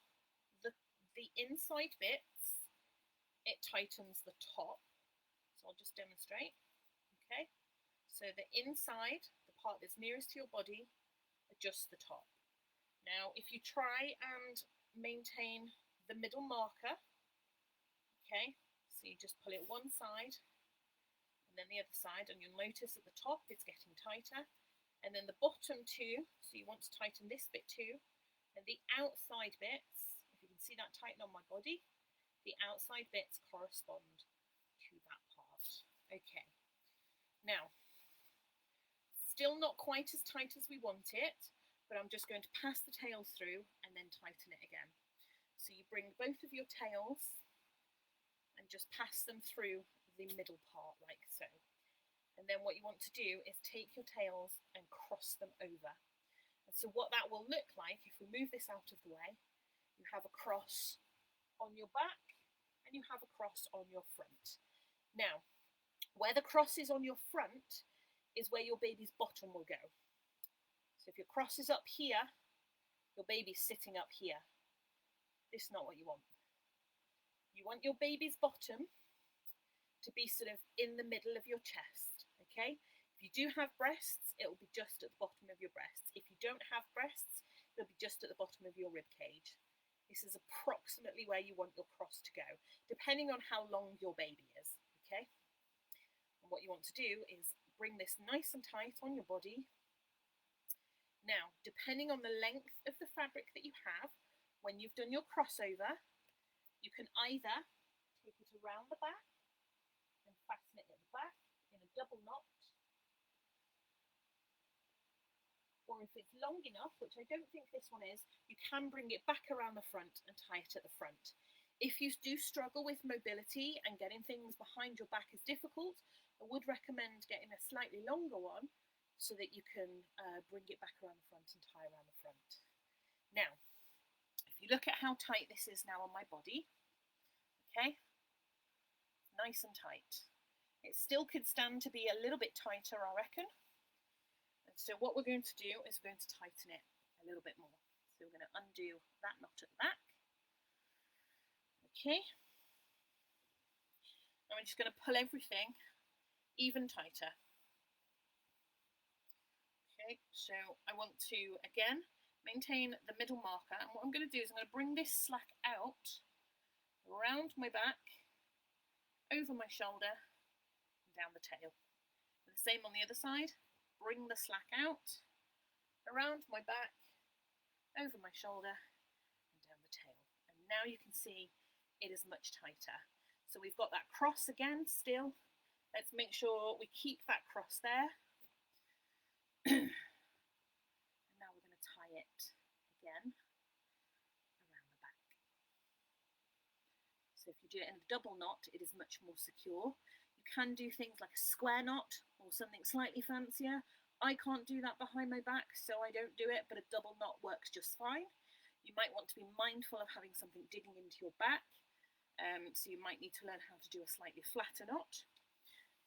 the inside bits, it tightens the top. So I'll just demonstrate. Okay, so the inside, the part that's nearest to your body, adjusts the top. Now, if you try and maintain the middle marker, okay, so you just pull it one side and then the other side, and you'll notice at the top it's getting tighter, and then the bottom too, so you want to tighten this bit too, and the outside bits, if you can see that tighten on my body, the outside bits correspond to that part. Okay, now, still not quite as tight as we want it, but I'm just going to pass the tails through and then tighten it again. So you bring both of your tails and just pass them through the middle part like so. And then what you want to do is take your tails and cross them over. And so what that will look like, if we move this out of the way, you have a cross on your back and you have a cross on your front. Now, where the cross is on your front is where your baby's bottom will go. So if your cross is up here, your baby's sitting up here. This is not what you want. You want your baby's bottom to be sort of in the middle of your chest, okay? If you do have breasts, it will be just at the bottom of your breasts. If you don't have breasts, it'll be just at the bottom of your rib cage. This is approximately where you want your cross to go, depending on how long your baby is, okay? And what you want to do is bring this nice and tight on your body. Now, depending on the length of the fabric that you have, when you've done your crossover, you can either take it around the back and fasten it at the back in a double knot, or if it's long enough, which I don't think this one is, you can bring it back around the front and tie it at the front. If you do struggle with mobility and getting things behind your back is difficult, I would recommend getting a slightly longer one so that you can bring it back around the front and tie around the front. Now, if you look at how tight this is now on my body, okay, nice and tight. It still could stand to be a little bit tighter, I reckon. And so what we're going to do is we're going to tighten it a little bit more. So we're going to undo that knot at the back. Okay. And we're just going to pull everything even tighter. Okay, so I want to, again, maintain the middle marker. And what I'm going to do is I'm going to bring this slack out, around my back, over my shoulder, and down the tail. And the same on the other side. Bring the slack out, around my back, over my shoulder, and down the tail. And now you can see it is much tighter. So we've got that cross again still. Let's make sure we keep that cross there. And now we're going to tie it again around the back. So if you do it in a double knot, it is much more secure. You can do things like a square knot or something slightly fancier. I can't do that behind my back, so I don't do it, but a double knot works just fine. You might want to be mindful of having something digging into your back, so you might need to learn how to do a slightly flatter knot.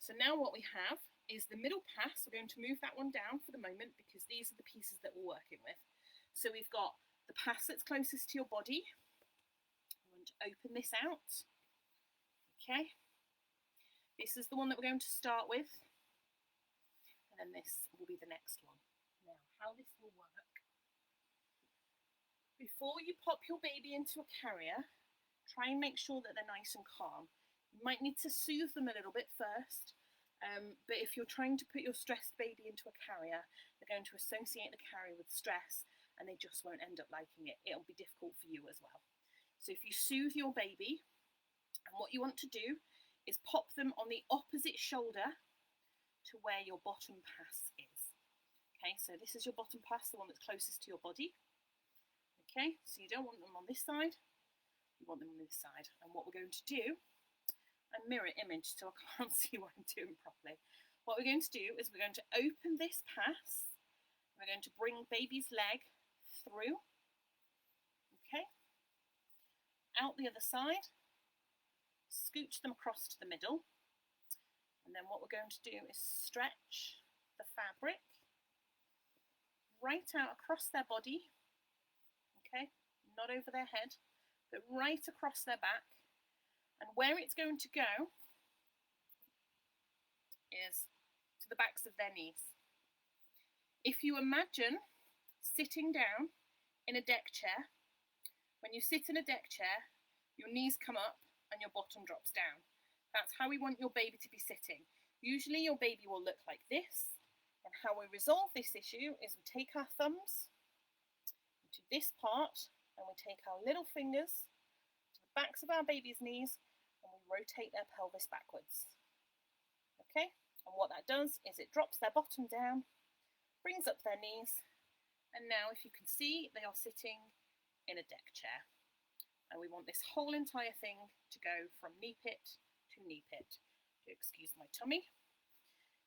So now what we have is the middle pass. We're going to move that one down for the moment because these are the pieces that we're working with. So we've got the pass that's closest to your body. I'm going to open this out. Okay. This is the one that we're going to start with. And then this will be the next one. Now, how this will work. Before you pop your baby into a carrier, try and make sure that they're nice and calm. You might need to soothe them a little bit first, But if you're trying to put your stressed baby into a carrier, they're going to associate the carrier with stress and they just won't end up liking it. It'll be difficult for you as well. So if you soothe your baby, and what you want to do is pop them on the opposite shoulder to where your bottom pass is. Okay, so this is your bottom pass, the one that's closest to your body. Okay, so you don't want them on this side, you want them on this side. And what we're going to do, a mirror image so I can't see what I'm doing properly. What we're going to do is we're going to open this pass, we're going to bring baby's leg through, okay, out the other side, scooch them across to the middle, and then what we're going to do is stretch the fabric right out across their body, okay, not over their head, but right across their back. And where it's going to go is to the backs of their knees. If you imagine sitting down in a deck chair, when you sit in a deck chair, your knees come up and your bottom drops down. That's how we want your baby to be sitting. Usually your baby will look like this. And how we resolve this issue is we take our thumbs to this part and we take our little fingers to the backs of our baby's knees and we rotate their pelvis backwards. Okay, and what that does is it drops their bottom down, brings up their knees, and now if you can see, they are sitting in a deck chair. And we want this whole entire thing to go from knee pit to knee pit. Excuse my tummy.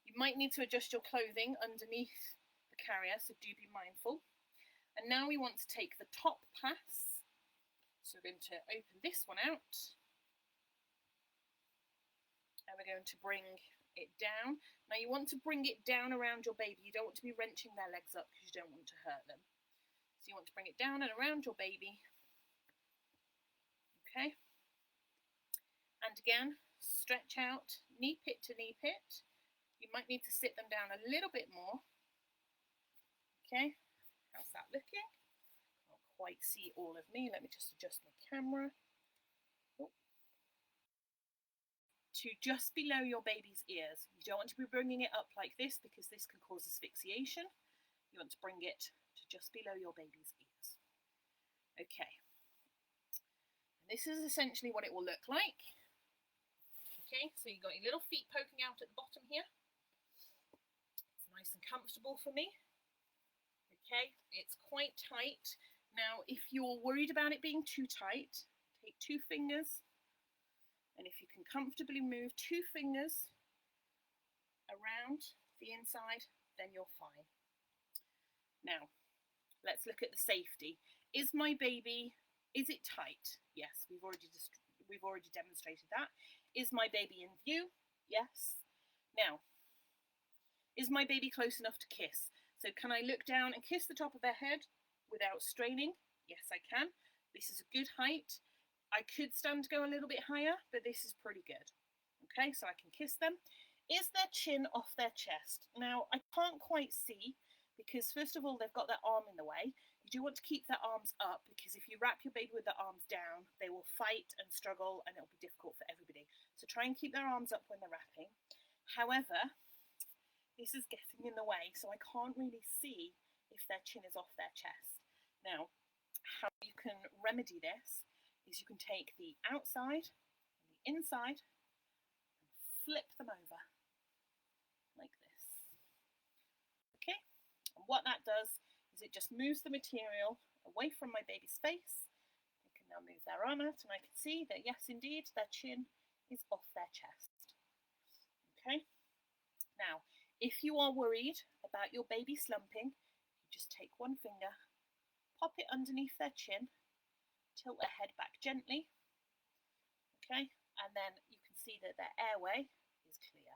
You might need to adjust your clothing underneath the carrier, so do be mindful. And now we want to take the top pass. So we're going to open this one out. And we're going to bring it down. Now you want to bring it down around your baby. You don't want to be wrenching their legs up because you don't want to hurt them. So you want to bring it down and around your baby. Okay. And again, stretch out, knee pit to knee pit. You might need to sit them down a little bit more. Okay, how's that looking? Can't quite see all of me. Let me just adjust my camera. Oh. To just below your baby's ears. You don't want to be bringing it up like this because this can cause asphyxiation. You want to bring it to just below your baby's ears. Okay. And this is essentially what it will look like. Okay, so you've got your little feet poking out at the bottom here. It's nice and comfortable for me. Okay, it's quite tight. Now, if you're worried about it being too tight, take 2 fingers, and if you can comfortably move 2 fingers around the inside, then you're fine. Now, let's look at the safety. Is my baby, is it tight? Yes, we've already demonstrated that. Is my baby in view? Yes. Now, is my baby close enough to kiss? So can I look down and kiss the top of their head without straining? Yes, I can. This is a good height. I could stand to go a little bit higher, but this is pretty good. Okay, so I can kiss them. Is their chin off their chest? Now, I can't quite see because first of all, they've got their arm in the way. You do want to keep their arms up because if you wrap your baby with their arms down, they will fight and struggle and it'll be difficult for everybody. So try and keep their arms up when they're wrapping. However, this is getting in the way, so I can't really see if their chin is off their chest. Now, how you can remedy this is you can take the outside and the inside and flip them over like this. Okay, and what that does is it just moves the material away from my baby's face. I can now move their arm out and I can see that yes, indeed, their chin is off their chest. Okay, now if you are worried about your baby slumping, you just take 1 finger, pop it underneath their chin, tilt their head back gently, okay, and then you can see that their airway is clear.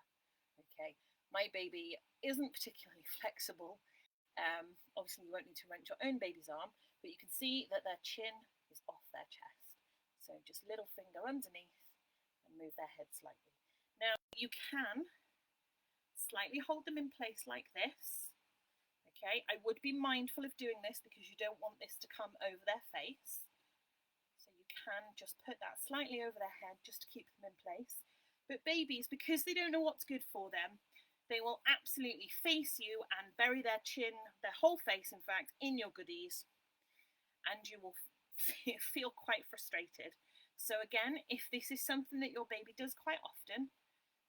Okay, my baby isn't particularly flexible. Obviously you won't need to wrench your own baby's arm, but you can see that their chin is off their chest. So just little finger underneath and move their head slightly. Now you can slightly hold them in place like this. Okay, I would be mindful of doing this because you don't want this to come over their face. So you can just put that slightly over their head just to keep them in place. But babies, because they don't know what's good for them, they will absolutely face you and bury their chin, their whole face in fact, in your goodies, and you will feel quite frustrated. So again, if this is something that your baby does quite often,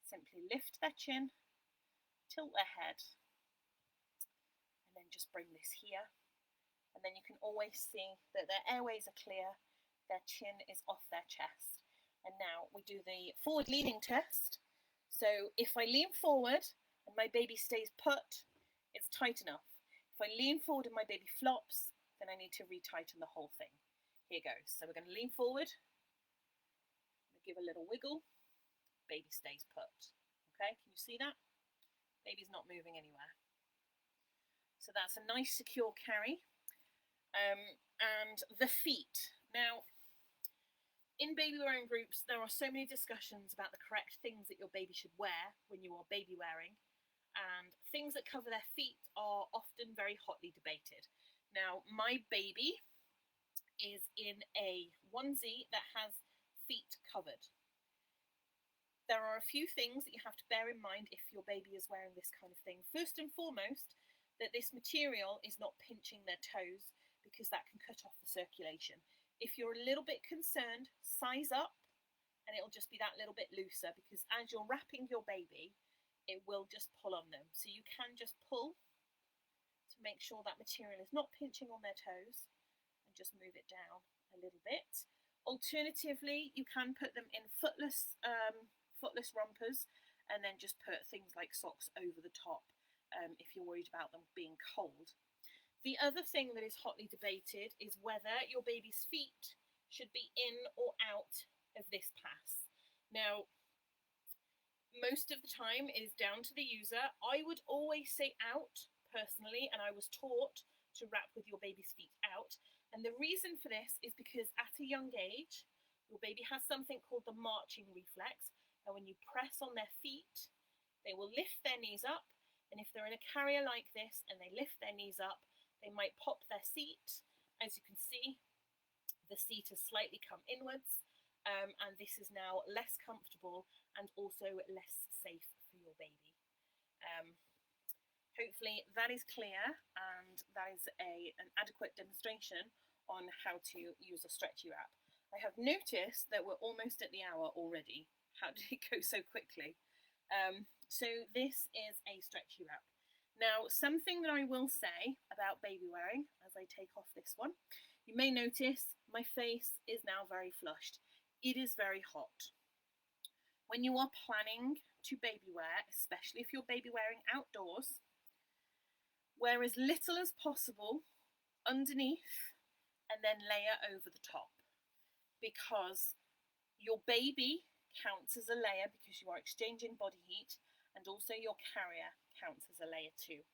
simply lift their chin, tilt their head, and then just bring this here. And then you can always see that their airways are clear, their chin is off their chest. And now we do the forward leaning test. So if I lean forward and my baby stays put, it's tight enough. If I lean forward and my baby flops, then I need to retighten the whole thing. Here goes. So we're going to lean forward, give a little wiggle, baby stays put. Okay, can you see that? Baby's not moving anywhere. So that's a nice secure carry. And the feet. Now, in baby wearing groups, there are so many discussions about the correct things that your baby should wear when you are baby wearing, and things that cover their feet are often very hotly debated. Now, my baby is in a onesie that has feet covered. There are a few things that you have to bear in mind if your baby is wearing this kind of thing. First and foremost, that this material is not pinching their toes, because that can cut off the circulation. If you're a little bit concerned, size up and it'll just be that little bit looser, because as you're wrapping your baby, it will just pull on them. So you can just pull to make sure that material is not pinching on their toes, and just move it down a little bit. Alternatively, you can put them in footless rompers and then just put things like socks over the top if you're worried about them being cold. The other thing that is hotly debated is whether your baby's feet should be in or out of this pass. Now, most of the time it is down to the user. I would always say out, personally, and I was taught to wrap with your baby's feet out. And the reason for this is because at a young age, your baby has something called the marching reflex. And when you press on their feet, they will lift their knees up. And if they're in a carrier like this and they lift their knees up, they might pop their seat. As you can see, the seat has slightly come inwards, and this is now less comfortable and also less safe for your baby. Hopefully that is clear, and that is an adequate demonstration on how to use a stretchy wrap. I have noticed that we're almost at the hour already. How did it go so quickly? So this is a stretchy wrap. Now, something that I will say about baby wearing as I take off this one, you may notice my face is now very flushed. It is very hot. When you are planning to baby wear, especially if you're baby wearing outdoors, wear as little as possible underneath and then layer over the top, because your baby counts as a layer because you are exchanging body heat, and also your carrier counts as a layer too.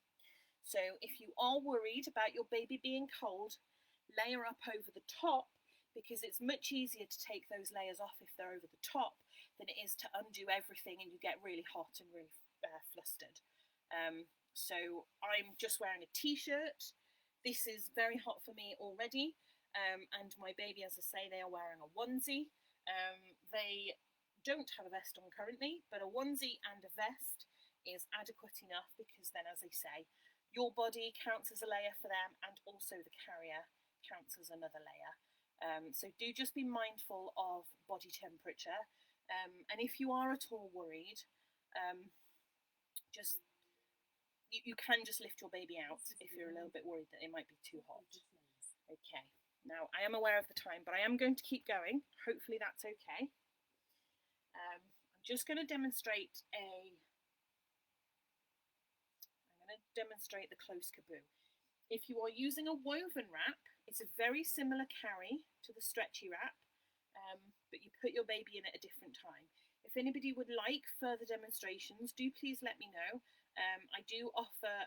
So if you are worried about your baby being cold, layer up over the top, because it's much easier to take those layers off if they're over the top than it is to undo everything and you get really hot and really flustered. So I'm just wearing a t-shirt. This is very hot for me already, and my baby, as I say, they are wearing a onesie. They don't have a vest on currently, but a onesie and a vest is adequate enough, because then, as I say, your body counts as a layer for them, and also the carrier counts as another layer. So do just be mindful of body temperature, and if you are at all worried, you can just lift your baby out if you're a little bit worried that it might be too hot. Okay, now I am aware of the time, but I am going to keep going. Hopefully that's okay. I'm just going to demonstrate the close caboo. If you are using a woven wrap, it's a very similar carry to the stretchy wrap, but you put your baby in at a different time. If anybody would like further demonstrations, do please let me know. I do offer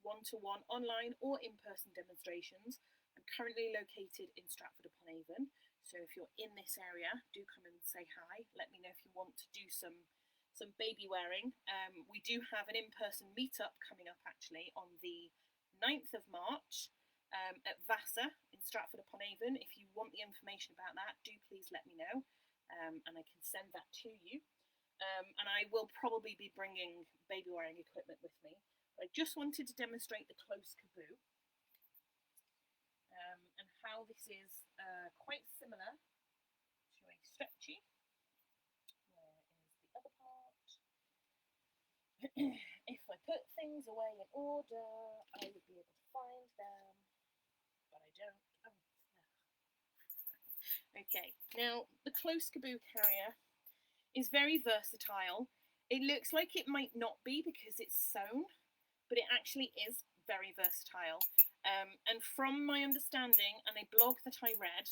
one-to-one online or in-person demonstrations. I'm currently located in Stratford-upon-Avon, so if you're in this area, do come and say hi. Let me know if you want to do some baby wearing. We do have an in-person meetup coming up actually on the 9th of March at Vassar in Stratford-upon-Avon. If you want the information about that, do please let me know, and I can send that to you. and I will probably be bringing baby wearing equipment with me. But I just wanted to demonstrate the close caboo and how this is quite similar to a stretchy. Where is the other part? If I put things away in order, I would be able to find them, but I don't. Oh, okay, now the close caboo carrier is very versatile. It looks like it might not be because it's sewn, but it actually is very versatile. And from my understanding and a blog that I read,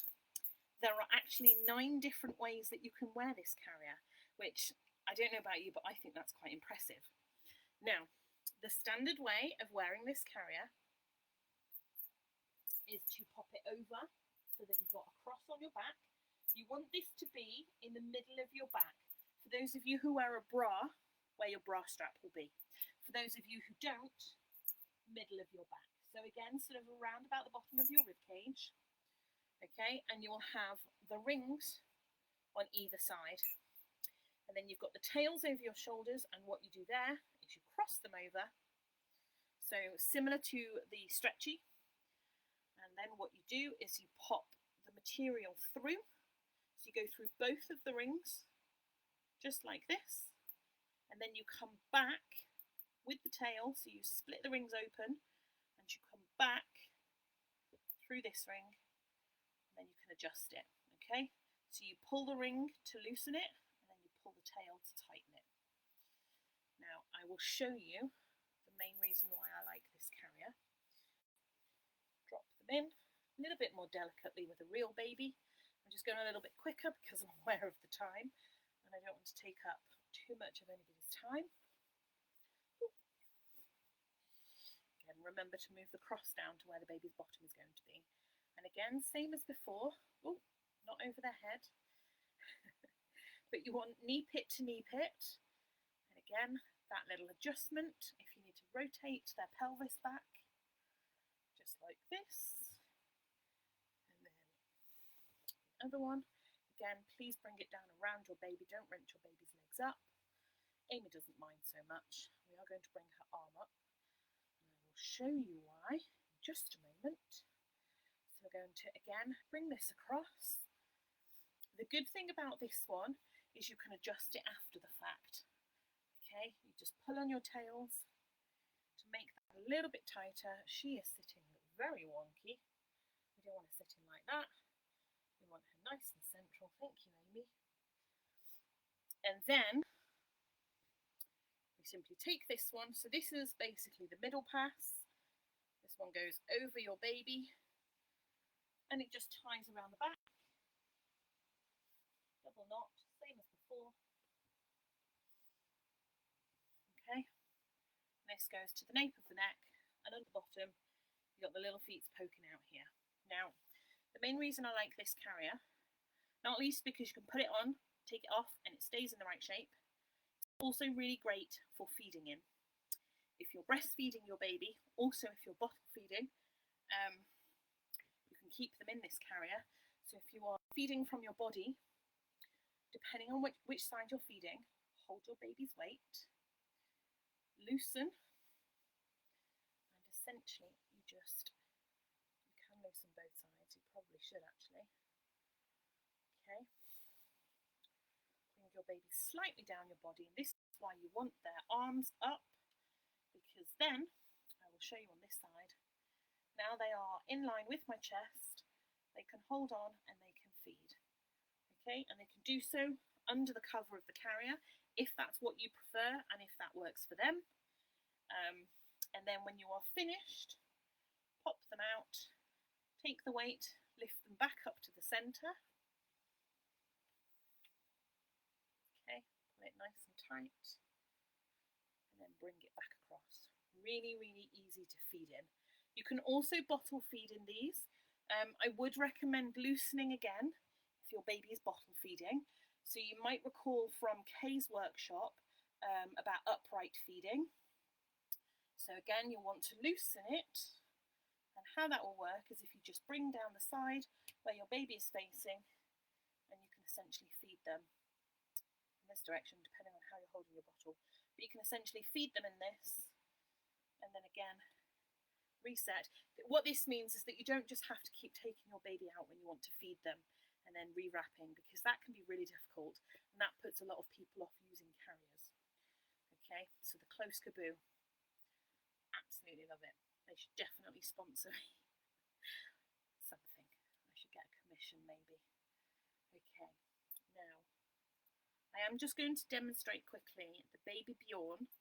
there are actually 9 different ways that you can wear this carrier, which I don't know about you, but I think that's quite impressive. Now, the standard way of wearing this carrier is to pop it over so that you've got a cross on your back. You want this to be in the middle of your back. For those of you who wear a bra, where your bra strap will be. For those of you who don't, middle of your back. So again, sort of around about the bottom of your rib cage. Okay, and you will have the rings on either side. And then you've got the tails over your shoulders, and what you do there is you cross them over. So similar to the stretchy. And then what you do is you pop the material through. So you go through both of the rings, just like this, and then you come back with the tail, so you split the rings open and you come back through this ring, and then you can adjust it. Okay, so you pull the ring to loosen it, and then you pull the tail to tighten it. Now I will show you the main reason why I like this carrier. Drop them in a little bit more delicately with a real baby. I'm just going a little bit quicker because I'm aware of the time and I don't want to take up too much of anybody's time. Again, remember to move the cross down to where the baby's bottom is going to be. And again, same as before. Oh, not over their head. But you want knee pit to knee pit. And again, that little adjustment, if you need to rotate their pelvis back, just like this. And then the other one. Again, please bring it down around your baby. Don't wrench your baby's legs up. Amy doesn't mind so much. We are going to bring her arm up. And I will show you why in just a moment. So we're going to, again, bring this across. The good thing about this one is you can adjust it after the fact. Okay, you just pull on your tails to make that a little bit tighter. She is sitting very wonky. We don't want to sit in like that. We want her nice and central. Thank you, Amy. And then we simply take this one. So this is basically the middle pass. This one goes over your baby and it just ties around the back. Double knot, same as before. Okay. This goes to the nape of the neck, and at the bottom you've got the little feet poking out here. Now, the main reason I like this carrier, not least because you can put it on, take it off, and it stays in the right shape. It's also really great for feeding in. If you're breastfeeding your baby, also if you're bottle feeding, you can keep them in this carrier. So if you are feeding from your body, depending on which side you're feeding, hold your baby's weight, loosen, and essentially you can loosen both sides. You probably should actually. Okay. Bring your baby slightly down your body, and this is why you want their arms up, because then I will show you on this side. Now they are in line with my chest. They can hold on and they can feed. Okay, and they can do so under the cover of the carrier if that's what you prefer and if that works for them. And then when you are finished, pop them out, take the weight, lift them back up to the centre. Okay, pull it nice and tight, and then bring it back across. Really, really easy to feed in. You can also bottle feed in these. I would recommend loosening again if your baby is bottle feeding. So you might recall from Kay's workshop about upright feeding. So again, you'll want to loosen it, and how that will work is if you just bring down the side where your baby is facing, and you can essentially feed them in this direction depending on how you're holding your bottle. But you can essentially feed them in this, and then again, reset. What this means is that you don't just have to keep taking your baby out when you want to feed them and then rewrapping, because that can be really difficult, and that puts a lot of people off using carriers. Okay, so the Close Caboo, absolutely love it. They should definitely sponsor me. Something. I should get a commission maybe. Okay, now I am just going to demonstrate quickly the Baby Bjorn,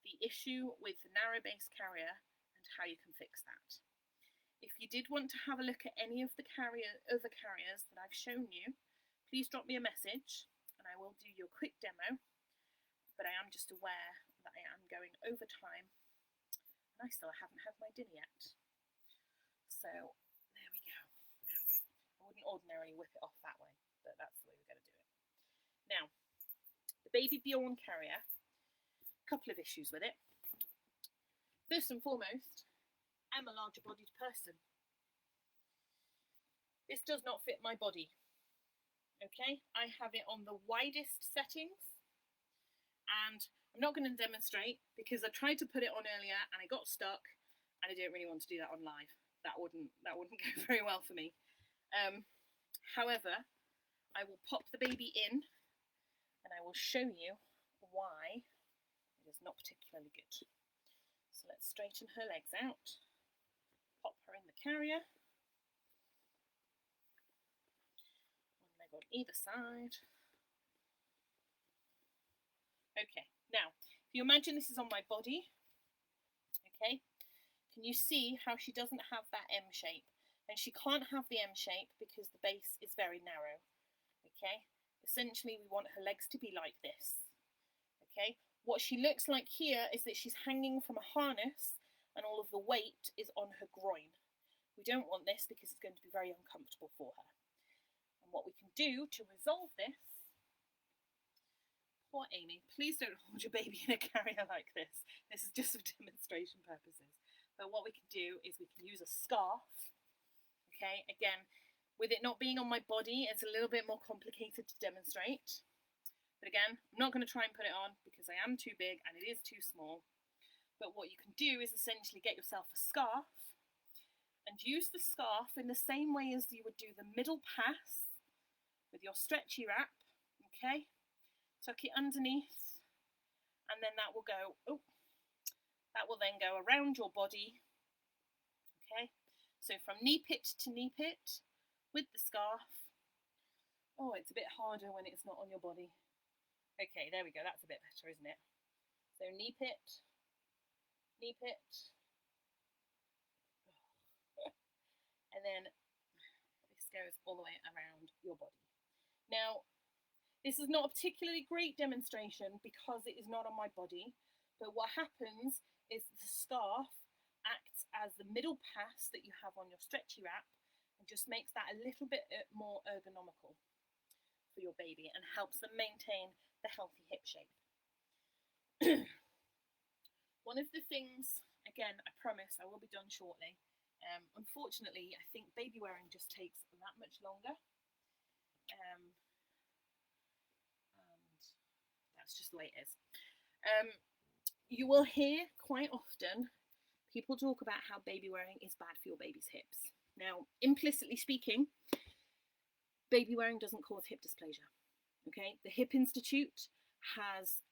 the issue with the narrow base carrier, and how you can fix that. If you did want to have a look at any of the other carriers that I've shown you, please drop me a message and I will do you a quick demo, but I am just aware that I am going over time and I still haven't had my dinner yet. So there we go. Now, I wouldn't ordinarily whip it off that way, but that's the way we're going to do it. Now, the Baby Bjorn carrier, a couple of issues with it. First and foremost, I'm a larger bodied person. This does not fit my body. Okay, I have it on the widest settings, and I'm not going to demonstrate because I tried to put it on earlier and I got stuck, and I don't really want to do that on live. That wouldn't go very well for me. However, I will pop the baby in and I will show you why it is not particularly good. So let's straighten her legs out. Pop her in the carrier. One leg on either side. Okay, now, if you imagine this is on my body, okay, can you see how she doesn't have that M shape? And she can't have the M shape because the base is very narrow, okay? Essentially, we want her legs to be like this, okay? What she looks like here is that she's hanging from a harness and all of the weight is on her groin. We don't want this because it's going to be very uncomfortable for her. And what we can do to resolve this, poor Amy, please don't hold your baby in a carrier like this. This is just for demonstration purposes. But what we can do is we can use a scarf. Okay, again, with it not being on my body, it's a little bit more complicated to demonstrate. But again, I'm not going to try and put it on because I am too big and it is too small. But what you can do is essentially get yourself a scarf and use the scarf in the same way as you would do the middle pass with your stretchy wrap, okay? Tuck it underneath, and then that will go, that will then go around your body, okay? So from knee pit to knee pit with the scarf. Oh, it's a bit harder when it's not on your body. Okay, there we go, that's a bit better, isn't it? So knee pit, and then this goes all the way around your body. Now, this is not a particularly great demonstration because it is not on my body, but what happens is the scarf acts as the middle pass that you have on your stretchy wrap and just makes that a little bit more ergonomical for your baby and helps them maintain the healthy hip shape. One of the things, again, I promise I will be done shortly. Unfortunately, I think baby wearing just takes that much longer. And that's just the way it is. You will hear quite often people talk about how baby wearing is bad for your baby's hips. Now, implicitly speaking, baby wearing doesn't cause hip dysplasia. Okay, the Hip Institute has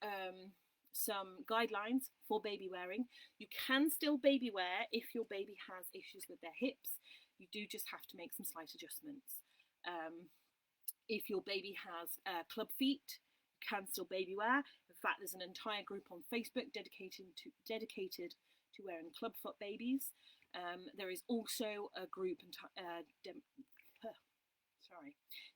some guidelines for baby wearing. You can still baby wear if your baby has issues with their hips. You do just have to make some slight adjustments. If your baby has club feet, you can still baby wear. In fact, there's an entire group on Facebook dedicated to wearing clubfoot babies. There is also a group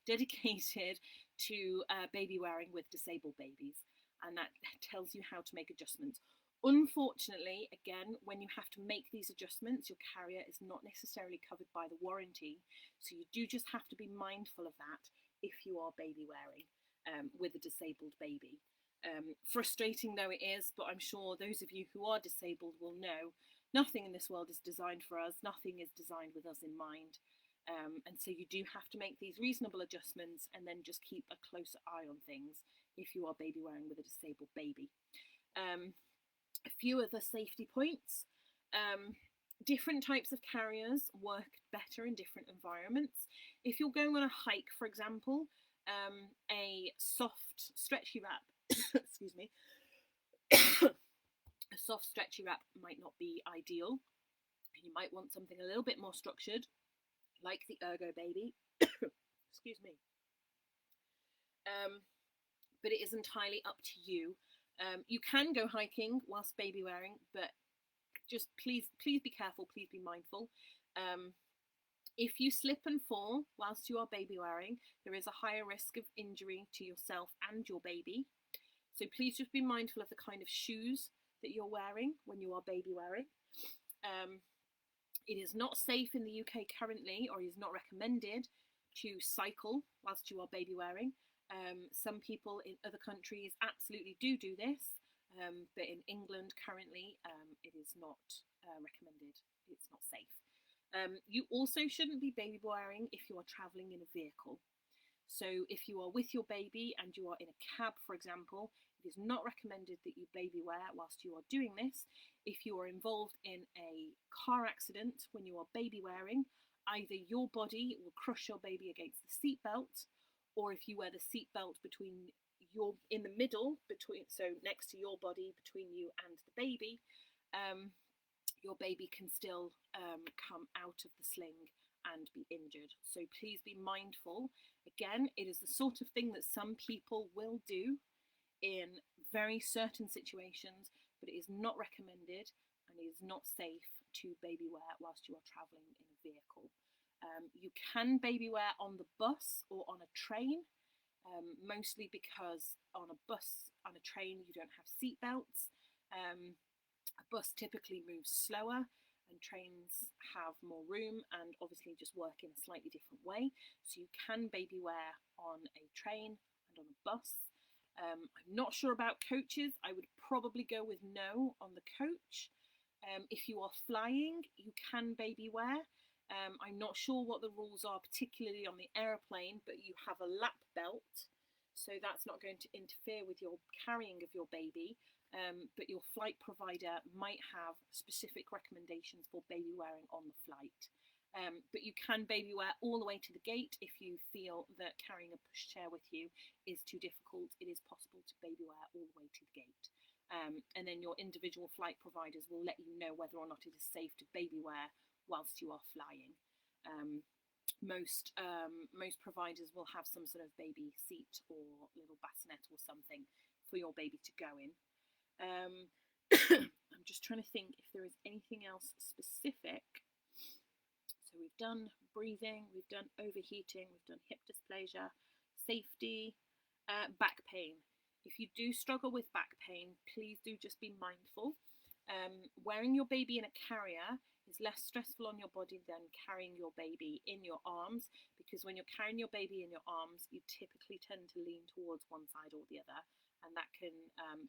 dedicated to baby wearing with disabled babies, and that tells you how to make adjustments. Unfortunately, again, when you have to make these adjustments, your carrier is not necessarily covered by the warranty, so you do just have to be mindful of that if you are baby wearing with a disabled baby. Frustrating though it is, but I'm sure those of you who are disabled will know nothing in this world is designed for us, nothing is designed with us in mind. And so you do have to make these reasonable adjustments and then just keep a closer eye on things if you are baby wearing with a disabled baby. A few other safety points. Different types of carriers work better in different environments. If you're going on a hike, for example, a soft stretchy wrap, excuse me, a soft stretchy wrap might not be ideal. You might want something a little bit more structured, like the Ergobaby. Excuse me. But it is entirely up to you. You can go hiking whilst baby wearing, but just please be careful, please be mindful. If you slip and fall whilst you are baby wearing, there is a higher risk of injury to yourself and your baby. So please just be mindful of the kind of shoes that you're wearing when you are baby wearing. It is not safe in the UK currently, or is not recommended to cycle whilst you are baby wearing. Some people in other countries absolutely do this, but in England currently it is not recommended. It's not safe. You also shouldn't be baby wearing if you are travelling in a vehicle. So if you are with your baby and you are in a cab, for example, it is not recommended that you baby wear whilst you are doing this. If you are involved in a car accident when you are baby wearing, either your body will crush your baby against the seatbelt, or if you wear the seatbelt in the middle, so next to your body, between you and the baby, your baby can still come out of the sling and be injured. So please be mindful. Again, it is the sort of thing that some people will do in very certain situations, but it is not recommended and it is not safe to baby wear whilst you are travelling in a vehicle. You can baby wear on the bus or on a train, mostly because on a train you don't have seat belts. A bus typically moves slower, and trains have more room and obviously just work in a slightly different way. So you can baby wear on a train and on a bus. I'm not sure about coaches. I would probably go with no on the coach. If you are flying, you can baby wear. I'm not sure what the rules are, particularly on the aeroplane, but you have a lap belt, so that's not going to interfere with your carrying of your baby. But your flight provider might have specific recommendations for baby wearing on the flight. But you can baby wear all the way to the gate. If you feel that carrying a pushchair with you is too difficult, it is possible to baby wear all the way to the gate. And then your individual flight providers will let you know whether or not it is safe to baby wear whilst you are flying. Most providers will have some sort of baby seat or little bassinet or something for your baby to go in. I'm just trying to think if there is anything else specific. So we've done breathing, we've done overheating, we've done hip dysplasia, safety, back pain. If you do struggle with back pain, please do just be mindful. Wearing your baby in a carrier is less stressful on your body than carrying your baby in your arms, because when you're carrying your baby in your arms, you typically tend to lean towards one side or the other, and that can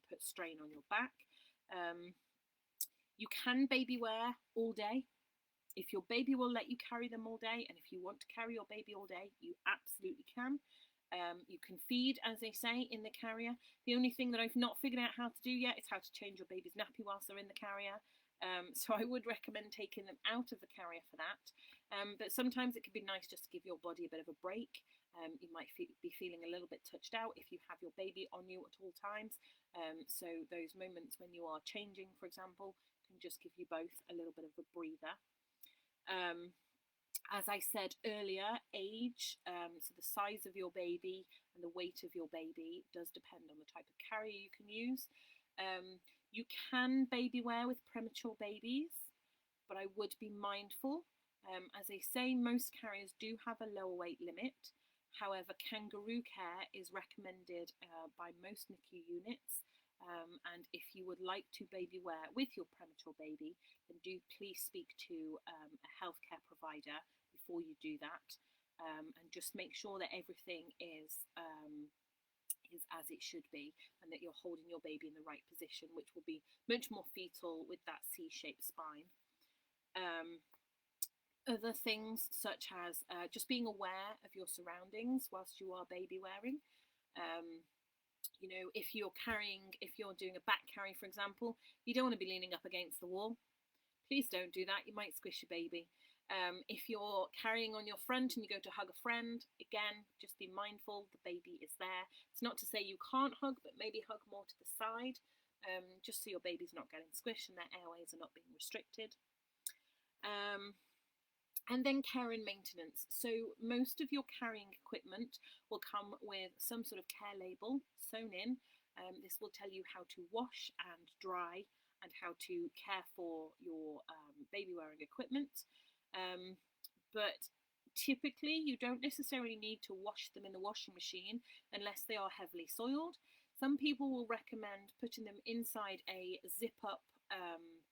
put strain on your back. You can baby wear all day. If your baby will let you carry them all day, and if you want to carry your baby all day, you absolutely can. You can feed, as they say, in the carrier. The only thing that I've not figured out how to do yet is how to change your baby's nappy whilst they're in the carrier. So I would recommend taking them out of the carrier for that. But sometimes it could be nice just to give your body a bit of a break. You might be feeling a little bit touched out if you have your baby on you at all times. So those moments when you are changing, for example, can just give you both a little bit of a breather. As I said earlier, age, so the size of your baby and the weight of your baby does depend on the type of carrier you can use. You can baby wear with premature babies, but I would be mindful. As I say, most carriers do have a lower weight limit. However, kangaroo care is recommended by most NICU units. And if you would like to baby wear with your premature baby, then do please speak to a healthcare provider before you do that, and just make sure that everything is as it should be, and that you're holding your baby in the right position, which will be much more fetal with that C-shaped spine. Other things such as just being aware of your surroundings whilst you are baby wearing. You know, if you're doing a back carry, for example, you don't want to be leaning up against the wall. Please don't do that. You might squish your baby. If you're carrying on your front and you go to hug a friend, again, just be mindful the baby is there. It's not to say you can't hug, but maybe hug more to the side, just so your baby's not getting squished and their airways are not being restricted. And then care and maintenance. So most of your carrying equipment will come with some sort of care label sewn in. This will tell you how to wash and dry and how to care for your baby wearing equipment. But typically you don't necessarily need to wash them in the washing machine unless they are heavily soiled. Some people will recommend putting them inside a zip up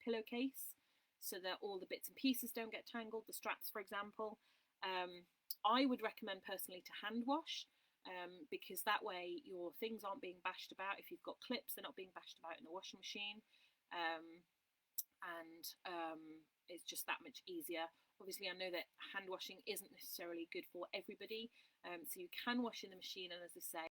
pillowcase so that all the bits and pieces don't get tangled, the straps for example. I would recommend personally to hand wash, because that way your things aren't being bashed about. If you've got clips, they're not being bashed about in the washing machine. It's just that much easier. Obviously I know that hand washing isn't necessarily good for everybody, so you can wash in the machine, and as I say,